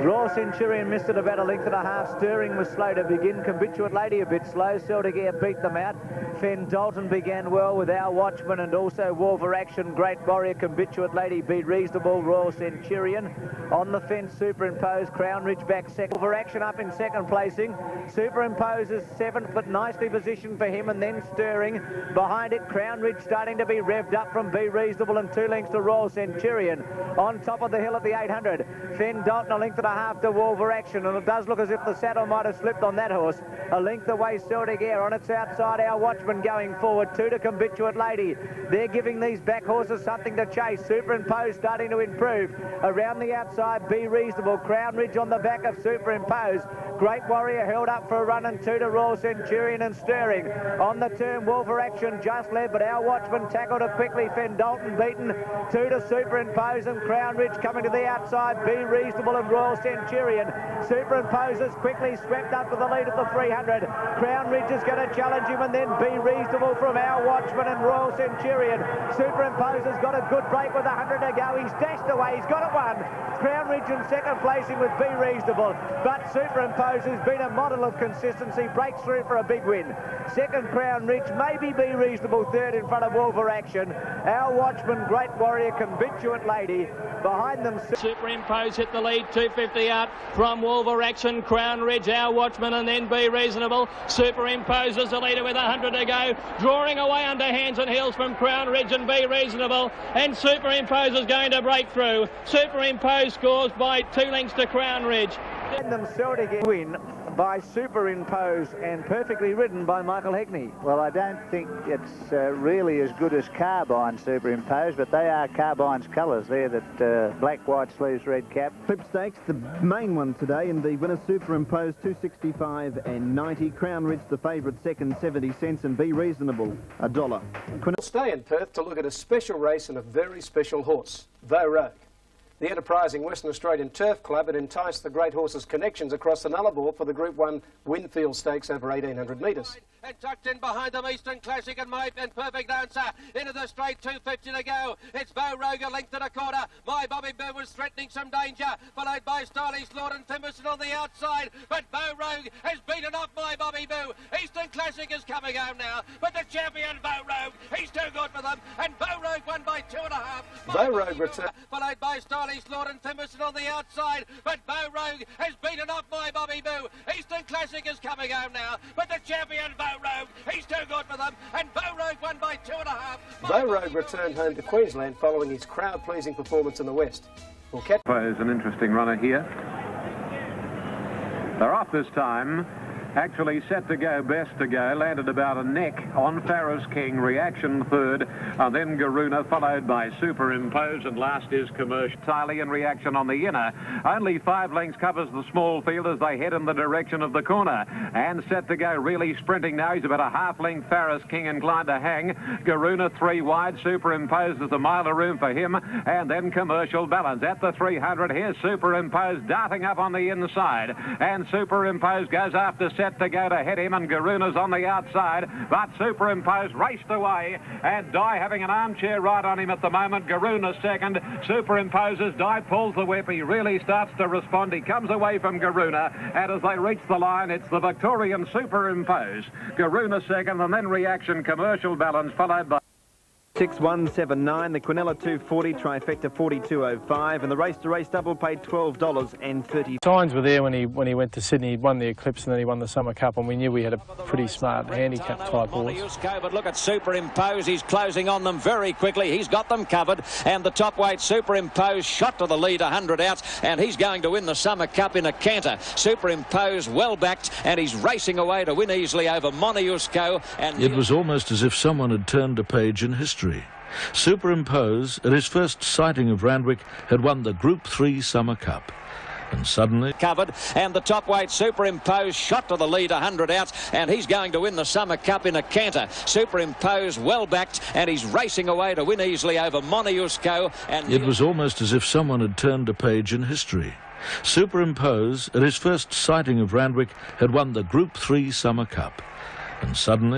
Royal Centurion missed it about a length and a half. Stirring was slow to begin. Habituate Lady a bit slow. Celtic Air beat them out. Fen Dalton began well with Our Watchman and also Wolver Action. Great Warrior. Habituate Lady beat Reasonable. Royal Centurion on the fence. Superimposed. Crown Ridge back second. Wolver Action up in second placing. Superimposed is seventh, but nicely positioned for him, and then Stirring behind it. Crown Ridge starting to be revved up from Be Reasonable, and 2 lengths to Royal Centurion on top of the hill at the 800. Fen Dalton a length and a half to Wolver Action, and it does look as if the saddle might have slipped on that horse. A length away Celtic Air on its outside. Our Watchman going forward. 2 to Habituate Lady. They're giving these back horses something to chase. Superimposed starting to improve. Around the outside, Be Reasonable. Crown Ridge on the back of Superimposed. Great Warrior held up for a run, and 2 to Royal Centurion and Stirring. On the turn, Wolver Action just led, but Our Watchman tackled it quickly. Fen Dalton beaten. 2 to Superimposed, and Crown Ridge coming to the outside. Be Reasonable and Royal Centurion. Superimposes quickly swept up to the lead at the 300. Crown Ridge is going to challenge him, and then Be Reasonable from Our Watchman and Royal Centurion. Superimposes got a good break with 100 to go. He's dashed away. He's got it won. Crown Ridge in second placing with Be Reasonable, but Superimpose has been a model of consistency. Breaks through for a big win. Second, Crown Ridge, maybe Be Reasonable. Third in front of Wolver Action. Our Watchman, Great Warrior, Habituate Lady. Behind them, Superimpose hit the lead, 250 out from Wolver Action, Crown Ridge, Our Watchman, and then Be Reasonable. Superimpose is the leader with 100 to go, drawing away under hands and heels from Crown Ridge and Be Reasonable, and Superimpose is going to break through. Superimpose scores by 2 lengths to Crown Ridge. And them Celtic win by Superimpose and perfectly ridden by Michael Heckney. Well, I don't think it's really as good as Carbine Superimposed, but they are Carbine's colours there, that black, white sleeves, red cap. Clip Stakes, the main one today, and the winner Superimposed, 265 and 90. Crown Ridge, the favourite, second, 70 cents, and Be Reasonable, $1. We'll stay in Perth to look at a special race and a very special horse, Vo Rogue. The enterprising Western Australian Turf Club had enticed the great horse's connections across the Nullarbor for the Group 1 Winfield Stakes over 1,800 metres. And tucked in behind them, Eastern Classic and Perfect Answer. Into the straight, 250 to go. It's Vo Rogue, a length and a quarter. My Bobby Boo was threatening some danger, followed by Stylish Lord and Timberson on the outside. But Vo Rogue has beaten off My Bobby Boo. Eastern Classic is coming home now, but the champion Vo Rogue, he's too good for them. And Vo Rogue won by 2.5. Vo Rogue returned, followed by Stylish Lord and Timberson on the outside. But Vo Rogue has beaten off My Bobby Boo. Eastern Classic is coming home now, but the champion Vo Rogue, he's too good for them, and Vo Rogue won by 2.5. Vo Rogue returned home to Queensland following his crowd-pleasing performance in the West. We'll catch... Is an interesting runner here. They're off this time. Actually set to go, best to go, landed about a neck on Farrah's King, Reaction third, and then Garuna, followed by Superimpose, and last is Commercial. Tiley and Reaction on the inner. Only 5 lengths covers the small field as they head in the direction of the corner. And set to go, really sprinting now. He's about a half length, Farrah's King inclined to hang. Garuna 3 wide, Superimpose, there's a mile of room for him, and then Commercial Balance. At the 300, here's Superimpose darting up on the inside, and Superimpose goes after set to go to hit him, and Garuna's on the outside, but Superimpose raced away, and Di having an armchair ride on him at the moment. Garuna second, Superimposes. Di pulls the whip. He really starts to respond. He comes away from Garuna, and as they reach the line, it's the Victorian Superimpose. Garuna second, and then Reaction, Commercial Balance, followed by 6179, the Quinella 240, trifecta 4205, and the race to race double paid $12.30. Signs were there when he went to Sydney. He won the Eclipse and then he won the Summer Cup, and we knew we had a pretty smart handicap type horse. But look at Superimpose. He's closing on them very quickly. He's got them covered, and the top weight Superimpose shot to the lead 100 outs, and he's going to win the Summer Cup in a canter. Superimpose well backed, and he's racing away to win easily over Moniusco. And it was almost as if someone had turned a page in history. Superimpose, at his first sighting of Randwick, had won the Group 3 Summer Cup. And suddenly... covered, and the top weight Superimpose shot to the lead 100 outs, and he's going to win the Summer Cup in a canter. Superimpose well backed, and he's racing away to win easily over Moniusco. And it was almost as if someone had turned a page in history. Superimpose, at his first sighting of Randwick, had won the Group 3 Summer Cup. And suddenly...